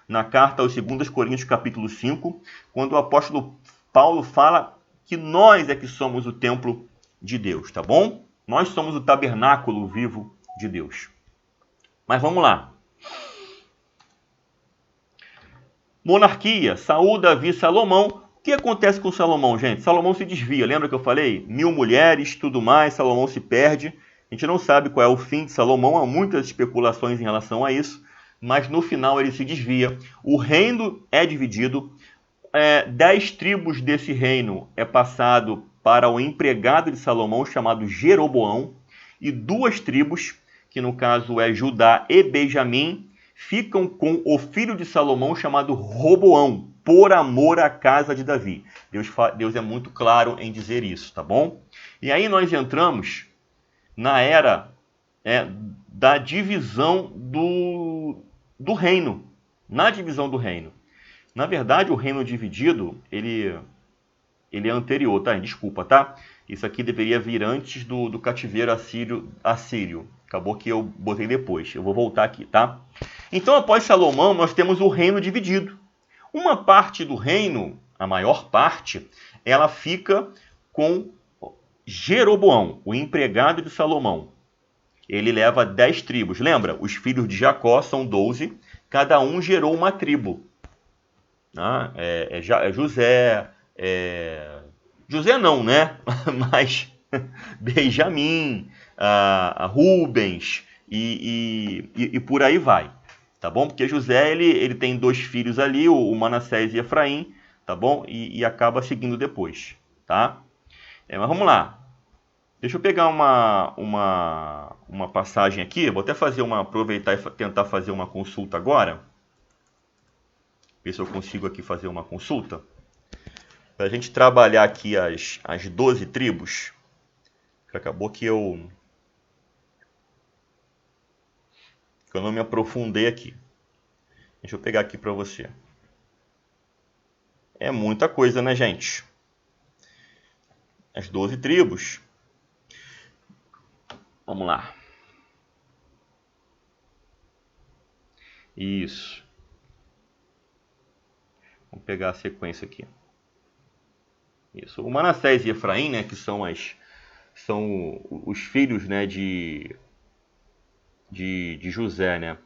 na carta aos 2 Coríntios, capítulo 5, quando o apóstolo Paulo fala que nós é que somos o templo de Deus, tá bom? Nós somos o tabernáculo vivo de Deus. Mas vamos lá. Monarquia, Saul, Davi, Salomão. O que acontece com Salomão, gente? Salomão se desvia, lembra que eu falei? 1000 mulheres, tudo mais, Salomão se perde. A gente não sabe qual é o fim de Salomão, há muitas especulações em relação a isso, mas no final ele se desvia. O reino é dividido, 10 tribos desse reino é passado para o empregado de Salomão, chamado Jeroboão, e 2 tribos, que no caso é Judá e Benjamim, ficam com o filho de Salomão, chamado Roboão, por amor à casa de Davi. Deus é muito claro em dizer isso, tá bom? E aí nós entramos na era da divisão do reino. Na divisão do reino. Na verdade, o reino dividido, ele é anterior, tá? Desculpa, tá? Isso aqui deveria vir antes do cativeiro assírio. Acabou que eu botei depois. Eu vou voltar aqui, tá? Então, após Salomão, nós temos o reino dividido. Uma parte do reino, a maior parte, ela fica com Jeroboão, o empregado de Salomão. ele leva 10 tribos. Lembra? Os filhos de Jacó são 12, cada um gerou uma tribo. José, José não, né? Mas Benjamim, Rubens e por aí vai, tá bom? Porque José ele tem 2 filhos ali, o Manassés e Efraim, tá bom? E acaba seguindo depois, tá? Mas vamos lá. Deixa eu pegar uma passagem aqui. Vou até aproveitar e tentar fazer uma consulta agora. Ver se eu consigo aqui fazer uma consulta. Para a gente trabalhar aqui as 12 tribos. Acabou que eu não me aprofundei aqui. Deixa eu pegar aqui para você. É muita coisa, né, gente? As 12 tribos. Vamos lá. Isso. Vamos pegar a sequência aqui. Isso. O Manassés e Efraim, né, que são os filhos, né, de José, né?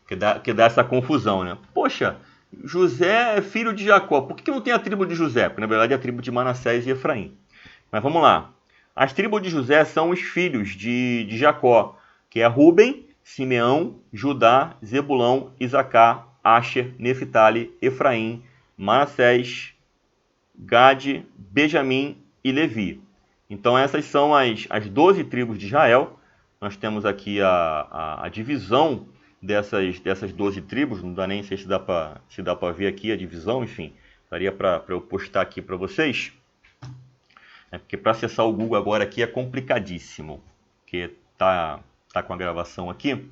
Que dá essa confusão, né? Poxa, José é filho de Jacó. Por que não tem a tribo de José? Porque na verdade é a tribo de Manassés e Efraim. Mas vamos lá. As tribos de José são os filhos de Jacó, que é Ruben, Simeão, Judá, Zebulão, Isacar, Asher, Neftali, Efraim, Manassés, Gade, Benjamim e Levi. Então essas são as 12 tribos de Israel. Nós temos aqui a divisão dessas 12 tribos. Não dá nem sei se dá para ver aqui a divisão, enfim. Daria para eu postar aqui para vocês. Porque para acessar o Google agora aqui é complicadíssimo. Porque tá com a gravação aqui.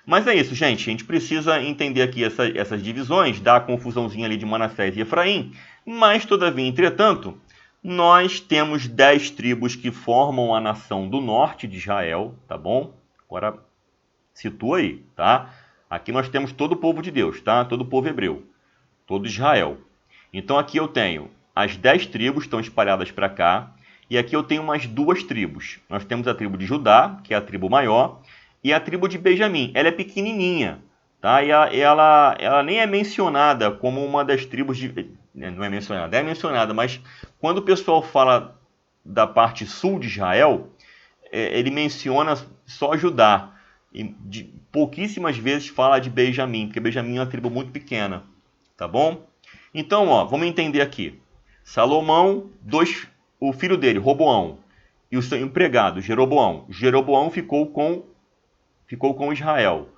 Mas é isso, gente. A gente precisa entender aqui essas divisões, dá a confusãozinha ali de Manassés e Efraim. Mas, todavia, entretanto, nós temos 10 tribos que formam a nação do norte de Israel, tá bom? Agora, situa aí, tá? Aqui nós temos todo o povo de Deus, tá? Todo o povo hebreu, todo Israel. Então, aqui eu tenho as 10 tribos estão espalhadas para cá. E aqui eu tenho umas 2 tribos. Nós temos a tribo de Judá, que é a tribo maior, e a tribo de Benjamim. Ela é pequenininha, tá? E ela nem é mencionada como uma das tribos de... Não é mencionada, é mencionada, mas quando o pessoal fala da parte sul de Israel, ele menciona só Judá. E pouquíssimas vezes fala de Benjamim, porque Benjamim é uma tribo muito pequena, tá bom? Então, ó, vamos entender aqui. Salomão, o filho dele, Roboão, e o seu empregado, Jeroboão. Jeroboão ficou com Israel.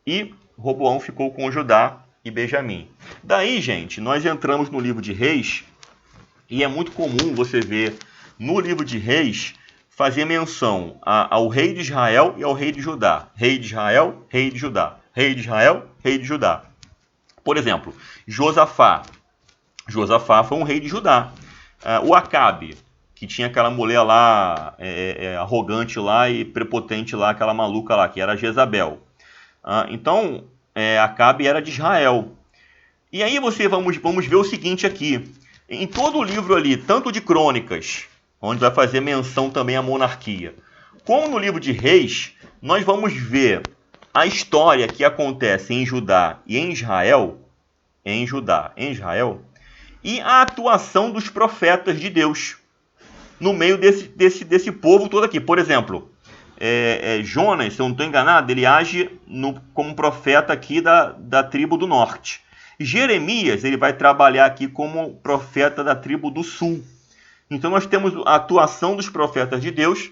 E Roboão ficou com Judá e Benjamim. Daí, gente, nós entramos no livro de Reis, e é muito comum você ver no livro de Reis fazer menção ao rei de Israel e ao rei de Judá. Rei de Israel, rei de Judá. Rei de Israel, rei de Judá. Por exemplo, Josafá. Josafá foi um rei de Judá. O Acabe, que tinha aquela mulher lá, arrogante lá e prepotente lá, aquela maluca lá, que era Jezabel. Então, Acabe era de Israel. E aí vamos ver o seguinte aqui. Em todo o livro ali, tanto de Crônicas, onde vai fazer menção também à monarquia, como no livro de Reis, nós vamos ver a história que acontece em Judá e em Israel, e a atuação dos profetas de Deus no meio desse povo todo aqui. Por exemplo, Jonas, se eu não estou enganado, ele age como profeta aqui da tribo do norte. Jeremias, ele vai trabalhar aqui como profeta da tribo do sul. Então nós temos a atuação dos profetas de Deus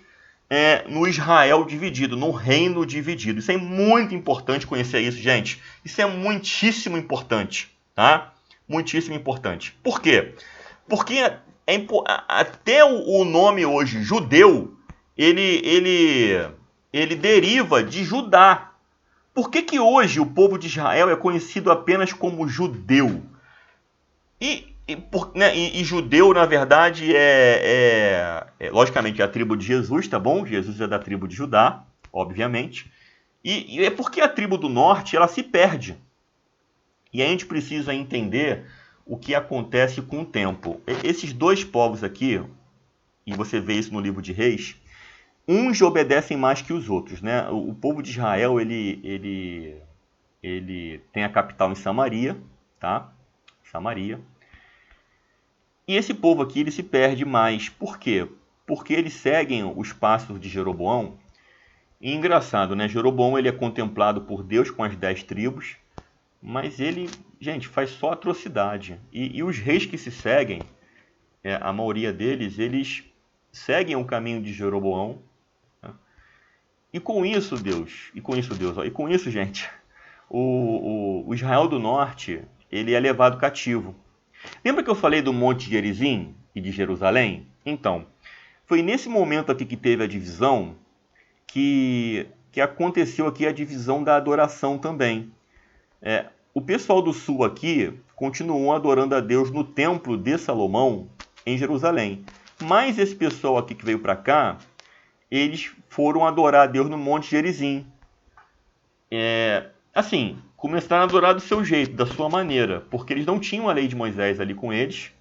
no Israel dividido, no reino dividido. Isso é muito importante conhecer isso, gente. Isso é muitíssimo importante, tá? Muitíssimo importante. Por quê? Porque até o nome hoje, judeu, ele deriva de Judá. Por que hoje o povo de Israel é conhecido apenas como judeu? E judeu, na verdade, logicamente, é a tribo de Jesus, tá bom? Jesus é da tribo de Judá, obviamente. E é porque a tribo do norte, ela se perde. E a gente precisa entender o que acontece com o tempo. Esses 2 povos aqui, e você vê isso no livro de Reis, uns obedecem mais que os outros, né? O povo de Israel, ele tem a capital em Samaria, tá? Samaria. E esse povo aqui, ele se perde mais. Por quê? Porque eles seguem os passos de Jeroboão. E engraçado, né? Jeroboão, ele é contemplado por Deus com as 10 tribos, mas ele, gente, faz só atrocidade. E os reis que se seguem, a maioria deles, eles seguem o caminho de Jeroboão. E com isso, gente, o Israel do Norte, ele é levado cativo. Lembra que eu falei do Monte Gerizim e de Jerusalém? Então, foi nesse momento aqui que teve a divisão que aconteceu aqui a divisão da adoração também. O pessoal do sul aqui continuou adorando a Deus no templo de Salomão, em Jerusalém. Mas esse pessoal aqui que veio para cá, eles foram adorar a Deus no Monte Gerizim. Assim, começaram a adorar do seu jeito, da sua maneira, porque eles não tinham a lei de Moisés ali com eles.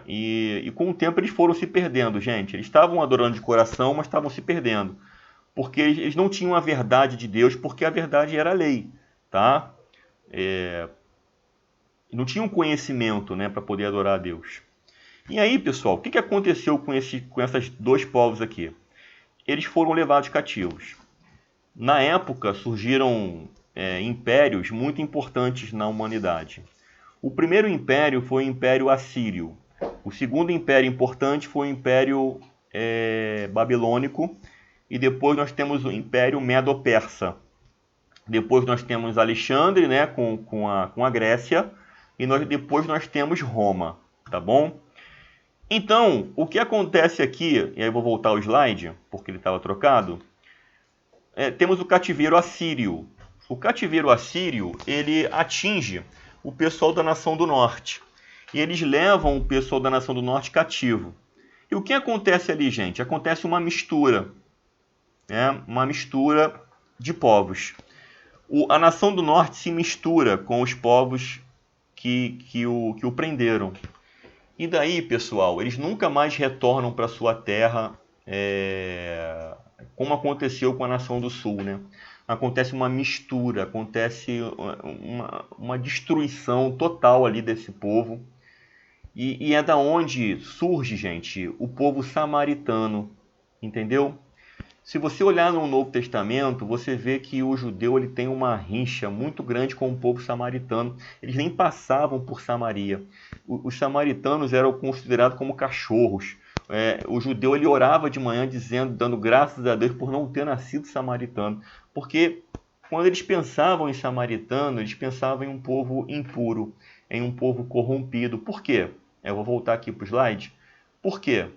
E com o tempo eles foram se perdendo, gente. Eles estavam adorando de coração, mas estavam se perdendo. Porque eles não tinham a verdade de Deus, porque a verdade era a lei, tá? Não tinham conhecimento, né, para poder adorar a Deus. E aí, pessoal, o que aconteceu com esses dois povos aqui? Eles foram levados cativos. Na época, surgiram impérios muito importantes na humanidade. O primeiro império foi o Império Assírio. O segundo império importante foi o Império Babilônico. E depois nós temos o Império Medo-Persa. Depois nós temos Alexandre, né, com a Grécia. E depois nós temos Roma, tá bom? Então, o que acontece aqui, e aí eu vou voltar ao slide, porque ele estava trocado, temos o cativeiro assírio. O cativeiro assírio, ele atinge o pessoal da Nação do Norte. E eles levam o pessoal da Nação do Norte cativo. E o que acontece ali, gente? Acontece uma mistura. Uma mistura de povos. A Nação do Norte se mistura com os povos que o prenderam. E daí, pessoal, eles nunca mais retornam para sua terra, como aconteceu com a Nação do Sul, né? Acontece uma mistura, acontece uma destruição total ali desse povo. E é da onde surge, gente, o povo samaritano, entendeu? Se você olhar no Novo Testamento, você vê que o judeu ele tem uma rixa muito grande com o povo samaritano. Eles nem passavam por Samaria. Os samaritanos eram considerados como cachorros. O judeu ele orava de manhã dando graças a Deus por não ter nascido samaritano. Porque quando eles pensavam em samaritano, eles pensavam em um povo impuro, em um povo corrompido. Por quê? Eu vou voltar aqui para o slide. Por quê?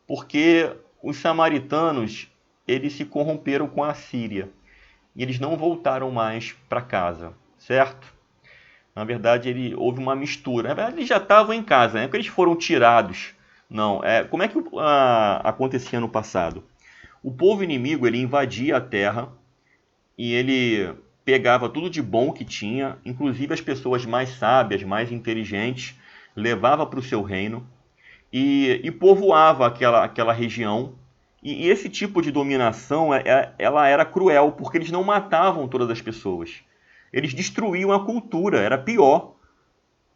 Porque os samaritanos, eles se corromperam com a Síria. E eles não voltaram mais para casa, certo? Na verdade, houve uma mistura. Na verdade, eles já estavam em casa, né? Porque eles foram tirados. Não, como é que acontecia no passado? O povo inimigo, ele invadia a terra e ele pegava tudo de bom que tinha, inclusive as pessoas mais sábias, mais inteligentes, levava para o seu reino. E povoava aquela região. E esse tipo de dominação ela era cruel, porque eles não matavam todas as pessoas. Eles destruíam a cultura, era pior.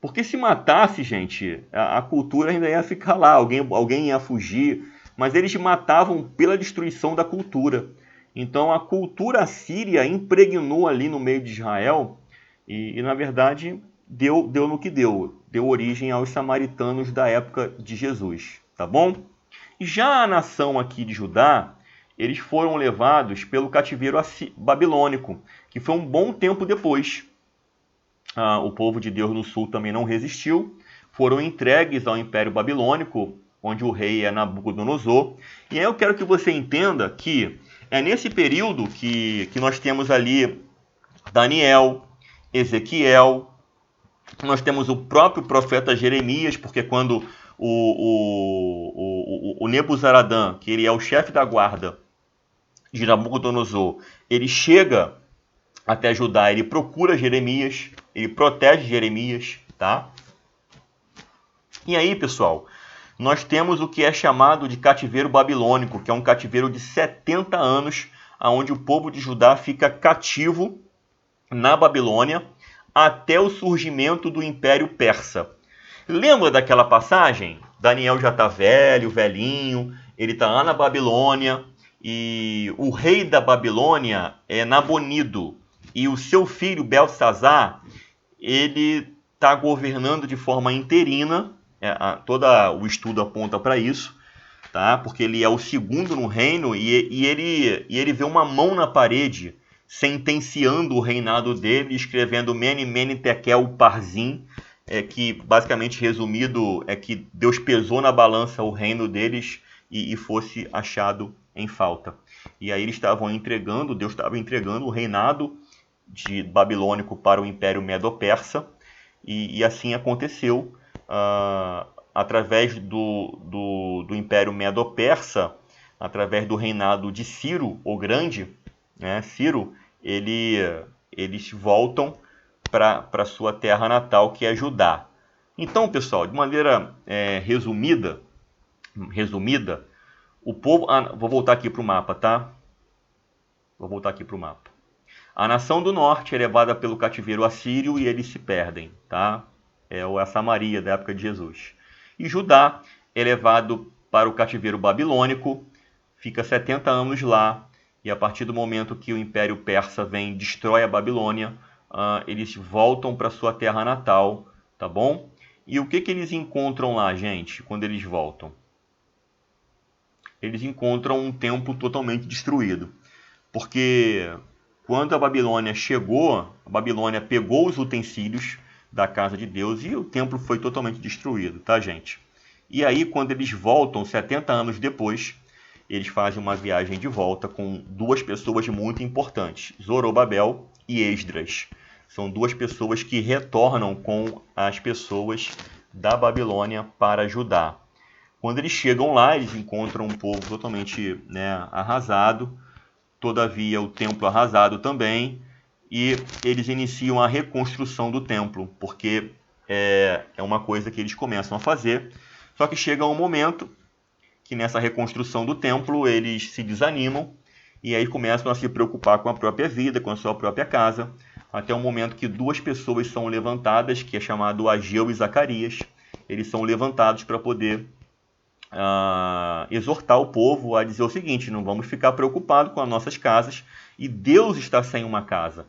Porque se matasse, gente, a cultura ainda ia ficar lá, alguém ia fugir. Mas eles matavam pela destruição da cultura. Então a cultura assíria impregnou ali no meio de Israel e na verdade, deu no que deu. Deu origem aos samaritanos da época de Jesus, tá bom? Já a nação aqui de Judá, eles foram levados pelo cativeiro babilônico, que foi um bom tempo depois. O povo de Deus no sul também não resistiu, foram entregues ao Império Babilônico, onde o rei é Nabucodonosor. E aí eu quero que você entenda que é nesse período que nós temos ali Daniel, Ezequiel, nós temos o próprio profeta Jeremias, porque quando o Nebuzaradã, que ele é o chefe da guarda de Nabucodonosor, ele chega até Judá, ele procura Jeremias, ele protege Jeremias, tá? E aí, pessoal, nós temos o que é chamado de cativeiro babilônico, que é um cativeiro de 70 anos, onde o povo de Judá fica cativo na Babilônia até o surgimento do Império Persa. Lembra daquela passagem? Daniel já está velho, velhinho, ele está lá na Babilônia, e o rei da Babilônia é Nabonido, e o seu filho Belsazar, ele está governando de forma interina, todo o estudo aponta para isso, tá? Porque ele é o segundo no reino, e ele vê uma mão na parede sentenciando o reinado dele, escrevendo Mene, Mene, Tekel, Parsim, que basicamente resumido é que Deus pesou na balança o reino deles e fosse achado em falta. E aí eles estavam entregando, Deus estava entregando o reinado de babilônico para o Império Medo-Persa, e assim aconteceu. Através do Império Medo-Persa, através do reinado de Ciro, o Grande, né? Ciro, eles voltam para sua terra natal, que é Judá. Então, pessoal, de maneira resumida, o povo... vou voltar aqui para o mapa, tá? Vou voltar aqui para o mapa. A nação do norte é levada pelo cativeiro assírio e eles se perdem, tá? É a Samaria da época de Jesus. E Judá é levado para o cativeiro babilônico, fica 70 anos lá, e a partir do momento que o Império Persa vem e destrói a Babilônia, eles voltam para sua terra natal, tá bom? E o que eles encontram lá, gente, quando eles voltam? Eles encontram um templo totalmente destruído. Porque quando a Babilônia chegou, a Babilônia pegou os utensílios da casa de Deus e o templo foi totalmente destruído, tá, gente? E aí, quando eles voltam, 70 anos depois, eles fazem uma viagem de volta com duas pessoas muito importantes, Zorobabel e Esdras. São duas pessoas que retornam com as pessoas da Babilônia para Judá. Quando eles chegam lá, eles encontram um povo totalmente arrasado, todavia o templo arrasado também, e eles iniciam a reconstrução do templo, porque é uma coisa que eles começam a fazer. Só que chega um momento que nessa reconstrução do templo eles se desanimam e aí começam a se preocupar com a própria vida, com a sua própria casa, até o momento que duas pessoas são levantadas, que é chamado Ageu e Zacarias. Eles são levantados para poder exortar o povo a dizer o seguinte: não vamos ficar preocupados com as nossas casas, e Deus está sem uma casa.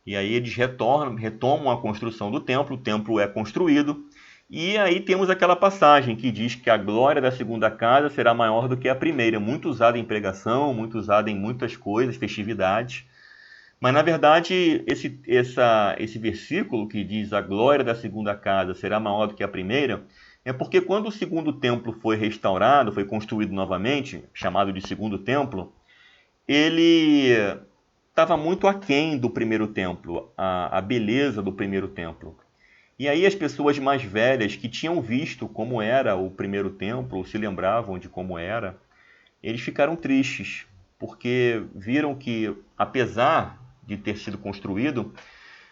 E aí eles retomam a construção do templo, o templo é construído, e aí temos aquela passagem que diz que a glória da segunda casa será maior do que a primeira, muito usada em pregação, muito usada em muitas coisas, festividades. Mas, na verdade, esse versículo que diz a glória da segunda casa será maior do que a primeira, é porque quando o segundo templo foi restaurado, foi construído novamente, chamado de segundo templo, ele estava muito aquém do primeiro templo, a beleza do primeiro templo. E aí as pessoas mais velhas que tinham visto como era o primeiro templo, ou se lembravam de como era, eles ficaram tristes, porque viram que, apesar de ter sido construído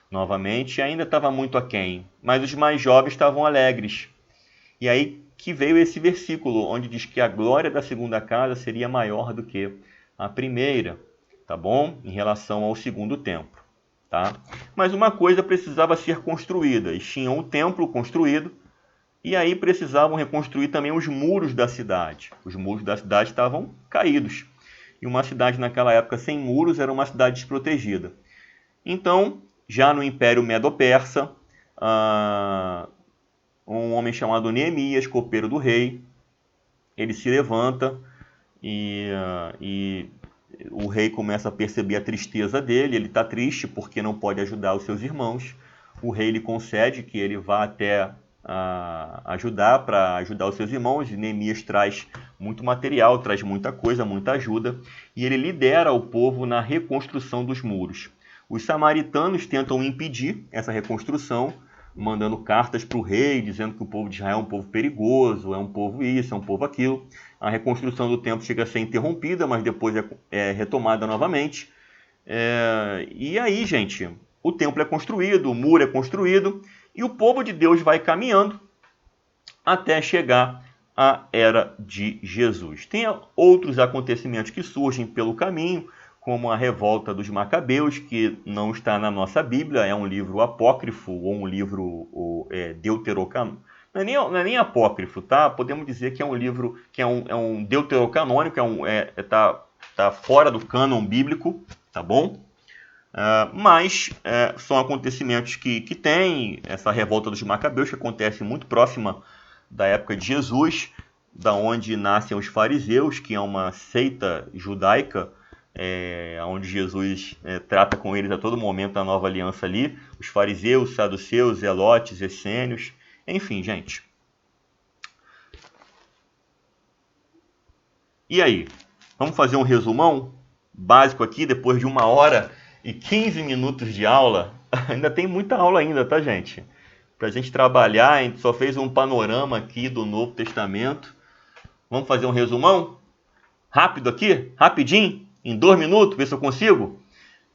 novamente, ainda estava muito aquém. Mas os mais jovens estavam alegres. E aí que veio esse versículo, onde diz que a glória da segunda casa seria maior do que a primeira, tá bom? Em relação ao segundo templo, tá? Mas uma coisa precisava ser construída. Eles tinham o templo construído, e aí precisavam reconstruir também os muros da cidade. Os muros da cidade estavam caídos. E uma cidade naquela época sem muros era uma cidade desprotegida. Então, já no Império Medo-Persa, um homem chamado Neemias, copeiro do rei, ele se levanta e o rei começa a perceber a tristeza dele. Ele está triste porque não pode ajudar os seus irmãos. O rei lhe concede que ele vá até para ajudar os seus irmãos. E Neemias traz muito material, traz muita coisa, muita ajuda, e ele lidera o povo na reconstrução dos muros. Os samaritanos tentam impedir essa reconstrução, mandando cartas para o rei, dizendo que o povo de Israel é um povo perigoso, é um povo isso, é um povo aquilo. A reconstrução do templo chega a ser interrompida, mas depois é retomada novamente. E aí, gente, o templo é construído, o muro é construído, e o povo de Deus vai caminhando até chegar a era de Jesus. Tem outros acontecimentos que surgem pelo caminho, como a revolta dos Macabeus, que não está na nossa Bíblia, é um livro apócrifo ou um livro deuterocanônico. Não é nem apócrifo, tá? Podemos dizer que é um livro que é um deuterocanônico, tá fora do cânon bíblico, tá bom? Mas são acontecimentos que tem essa revolta dos Macabeus, que acontece muito próxima da época de Jesus, da onde nascem os fariseus, que é uma seita judaica, onde Jesus trata com eles a todo momento a nova aliança ali, os fariseus, saduceus, zelotes, essênios, enfim, gente. E aí, vamos fazer um resumão básico aqui, depois de 1h15 minutos de aula. Ainda tem muita aula ainda, tá, gente? Para a gente trabalhar, a gente só fez um panorama aqui do Novo Testamento. Vamos fazer um resumão? Rápido aqui, rapidinho, em 2 minutos, ver se eu consigo.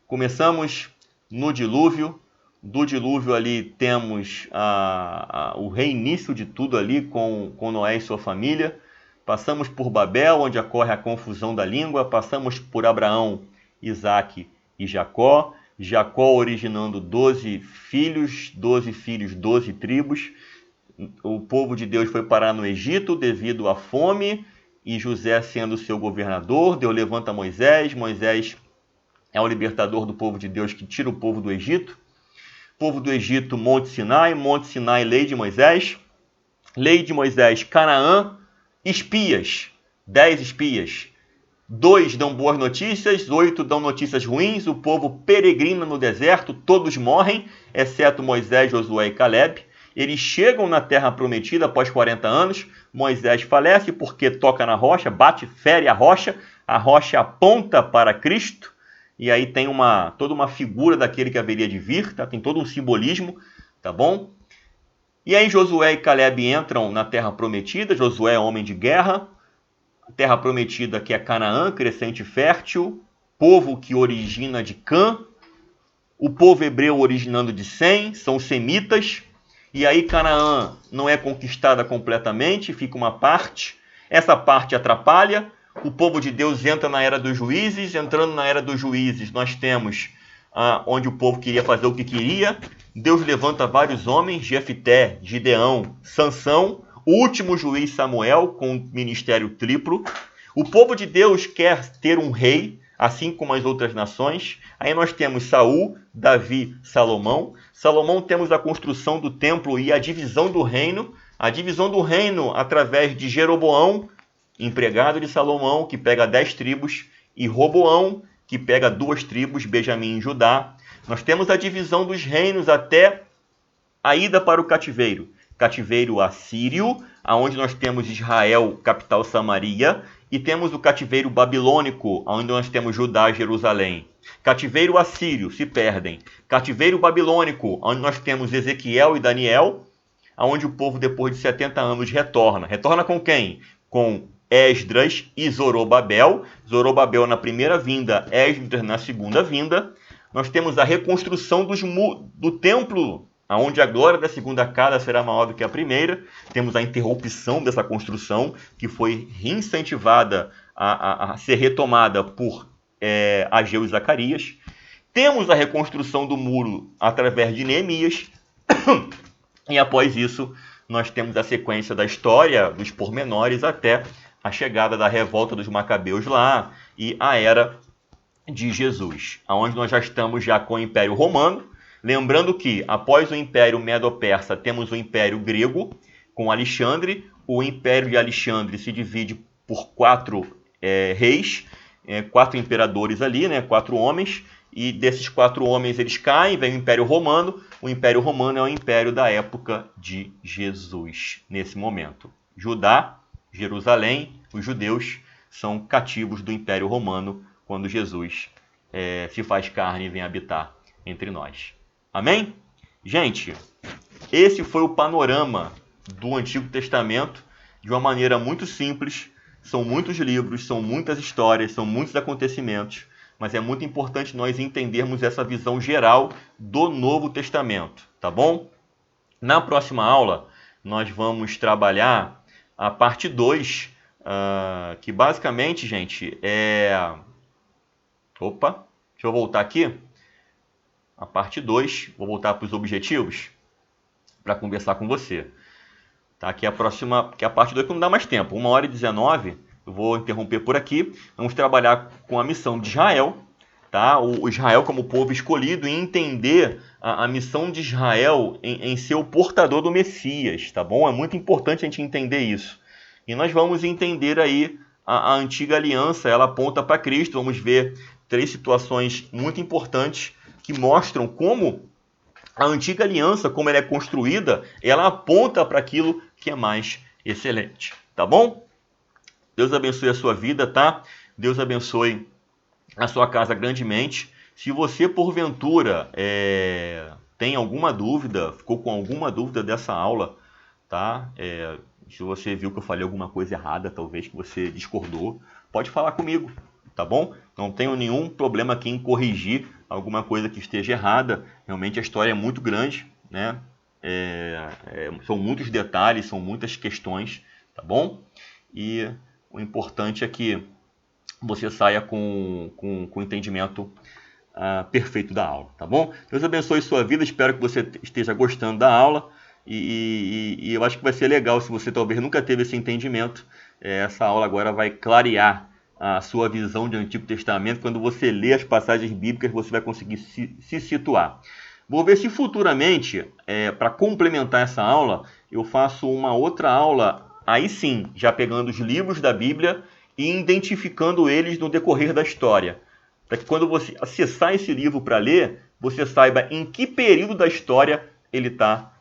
Começamos no dilúvio. Do dilúvio ali temos o reinício de tudo ali com Noé e sua família. Passamos por Babel, onde ocorre a confusão da língua. Passamos por Abraão, Isaque e Jacó. Jacó originando 12 filhos, 12 tribos. O povo de Deus foi parar no Egito devido à fome, e José sendo seu governador. Deus levanta Moisés. Moisés é o libertador do povo de Deus que tira o povo do Egito. Povo do Egito, Monte Sinai, lei de Moisés. Lei de Moisés, Canaã, espias, 10 espias. 2 dão boas notícias, 8 dão notícias ruins. O povo peregrina no deserto, todos morrem, exceto Moisés, Josué e Caleb. Eles chegam na terra prometida após 40 anos. Moisés falece porque toca na rocha, fere a rocha aponta para Cristo. E aí tem toda uma figura daquele que haveria de vir, tá? Tem todo um simbolismo, tá bom? E aí Josué e Caleb entram na terra prometida. Josué é homem de guerra. A terra prometida que é Canaã, crescente e fértil. Povo que origina de Cã. O povo hebreu originando de Sem, são os semitas. E aí Canaã não é conquistada completamente, fica uma parte. Essa parte atrapalha. O povo de Deus entra na era dos juízes. Entrando na era dos juízes, nós temos onde o povo queria fazer o que queria. Deus levanta vários homens, Jefté, Gideão, Sansão, o último juiz Samuel, com ministério triplo. O povo de Deus quer ter um rei, assim como as outras nações. Aí nós temos Saul, Davi, Salomão. Salomão, temos a construção do templo e a divisão do reino. A divisão do reino através de Jeroboão, empregado de Salomão, que pega 10 tribos, e Roboão, que pega 2 tribos, Benjamim e Judá. Nós temos a divisão dos reinos até a ida para o cativeiro. Cativeiro assírio, onde nós temos Israel, capital Samaria, e temos o cativeiro babilônico, onde nós temos Judá e Jerusalém. Cativeiro assírio, se perdem. Cativeiro babilônico, onde nós temos Ezequiel e Daniel, onde o povo, depois de 70 anos, retorna. Retorna com quem? Com Esdras e Zorobabel. Zorobabel na primeira vinda, Esdras na segunda vinda. Nós temos a reconstrução do templo, onde a glória da segunda casa será maior do que a primeira. Temos a interrupção dessa construção, que foi reincentivada a ser retomada por Ageu e Zacarias. Temos a reconstrução do muro através de Neemias. E após isso, nós temos a sequência da história, dos pormenores, até a chegada da revolta dos Macabeus lá e a era de Jesus, onde nós já estamos com o Império Romano. Lembrando que, após o Império Medo-Persa, temos o Império Grego, com Alexandre. O Império de Alexandre se divide por 4 reis, 4 imperadores ali, 4 homens. E desses 4 homens eles caem, vem o Império Romano. O Império Romano é o império da época de Jesus, nesse momento. Judá, Jerusalém, os judeus são cativos do Império Romano quando Jesus se faz carne e vem habitar entre nós. Amém? Gente, esse foi o panorama do Antigo Testamento de uma maneira muito simples. São muitos livros, são muitas histórias, são muitos acontecimentos, mas é muito importante nós entendermos essa visão geral do Novo Testamento, tá bom? Na próxima aula, nós vamos trabalhar a parte 2, que basicamente, gente, Opa, deixa eu voltar aqui. A parte 2, vou voltar para os objetivos para conversar com você. Tá, aqui é a próxima, que é a parte 2 que não dá mais tempo. 1h19, eu vou interromper por aqui. Vamos trabalhar com a missão de Israel, tá? O Israel como povo escolhido, e entender a missão de Israel em ser o portador do Messias, tá bom? É muito importante a gente entender isso. E nós vamos entender aí a antiga aliança, ela aponta para Cristo. Vamos ver 3 situações muito importantes que mostram como a antiga aliança, como ela é construída, ela aponta para aquilo que é mais excelente, tá bom? Deus abençoe a sua vida, tá? Deus abençoe a sua casa grandemente. Se você, porventura, tem alguma dúvida, ficou com alguma dúvida dessa aula, tá? Se você viu que eu falei alguma coisa errada, talvez que você discordou, pode falar comigo, tá bom? Não tenho nenhum problema aqui em corrigir alguma coisa que esteja errada. Realmente a história é muito grande, né? São muitos detalhes, são muitas questões, tá bom? E o importante é que você saia com o entendimento perfeito da aula, tá bom? Deus abençoe sua vida, espero que você esteja gostando da aula e eu acho que vai ser legal se você talvez nunca teve esse entendimento. Essa aula agora vai clarear a sua visão de Antigo Testamento. Quando você lê as passagens bíblicas, você vai conseguir se situar. Vou ver se futuramente, para complementar essa aula, eu faço uma outra aula, aí sim, já pegando os livros da Bíblia e identificando eles no decorrer da história. Para que quando você acessar esse livro para ler, você saiba em que período da história ele está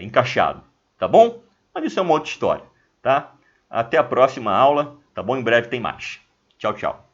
encaixado. Tá bom? Mas isso é uma outra história, tá? Até a próxima aula, tá bom? Em breve tem mais. Tchau, tchau.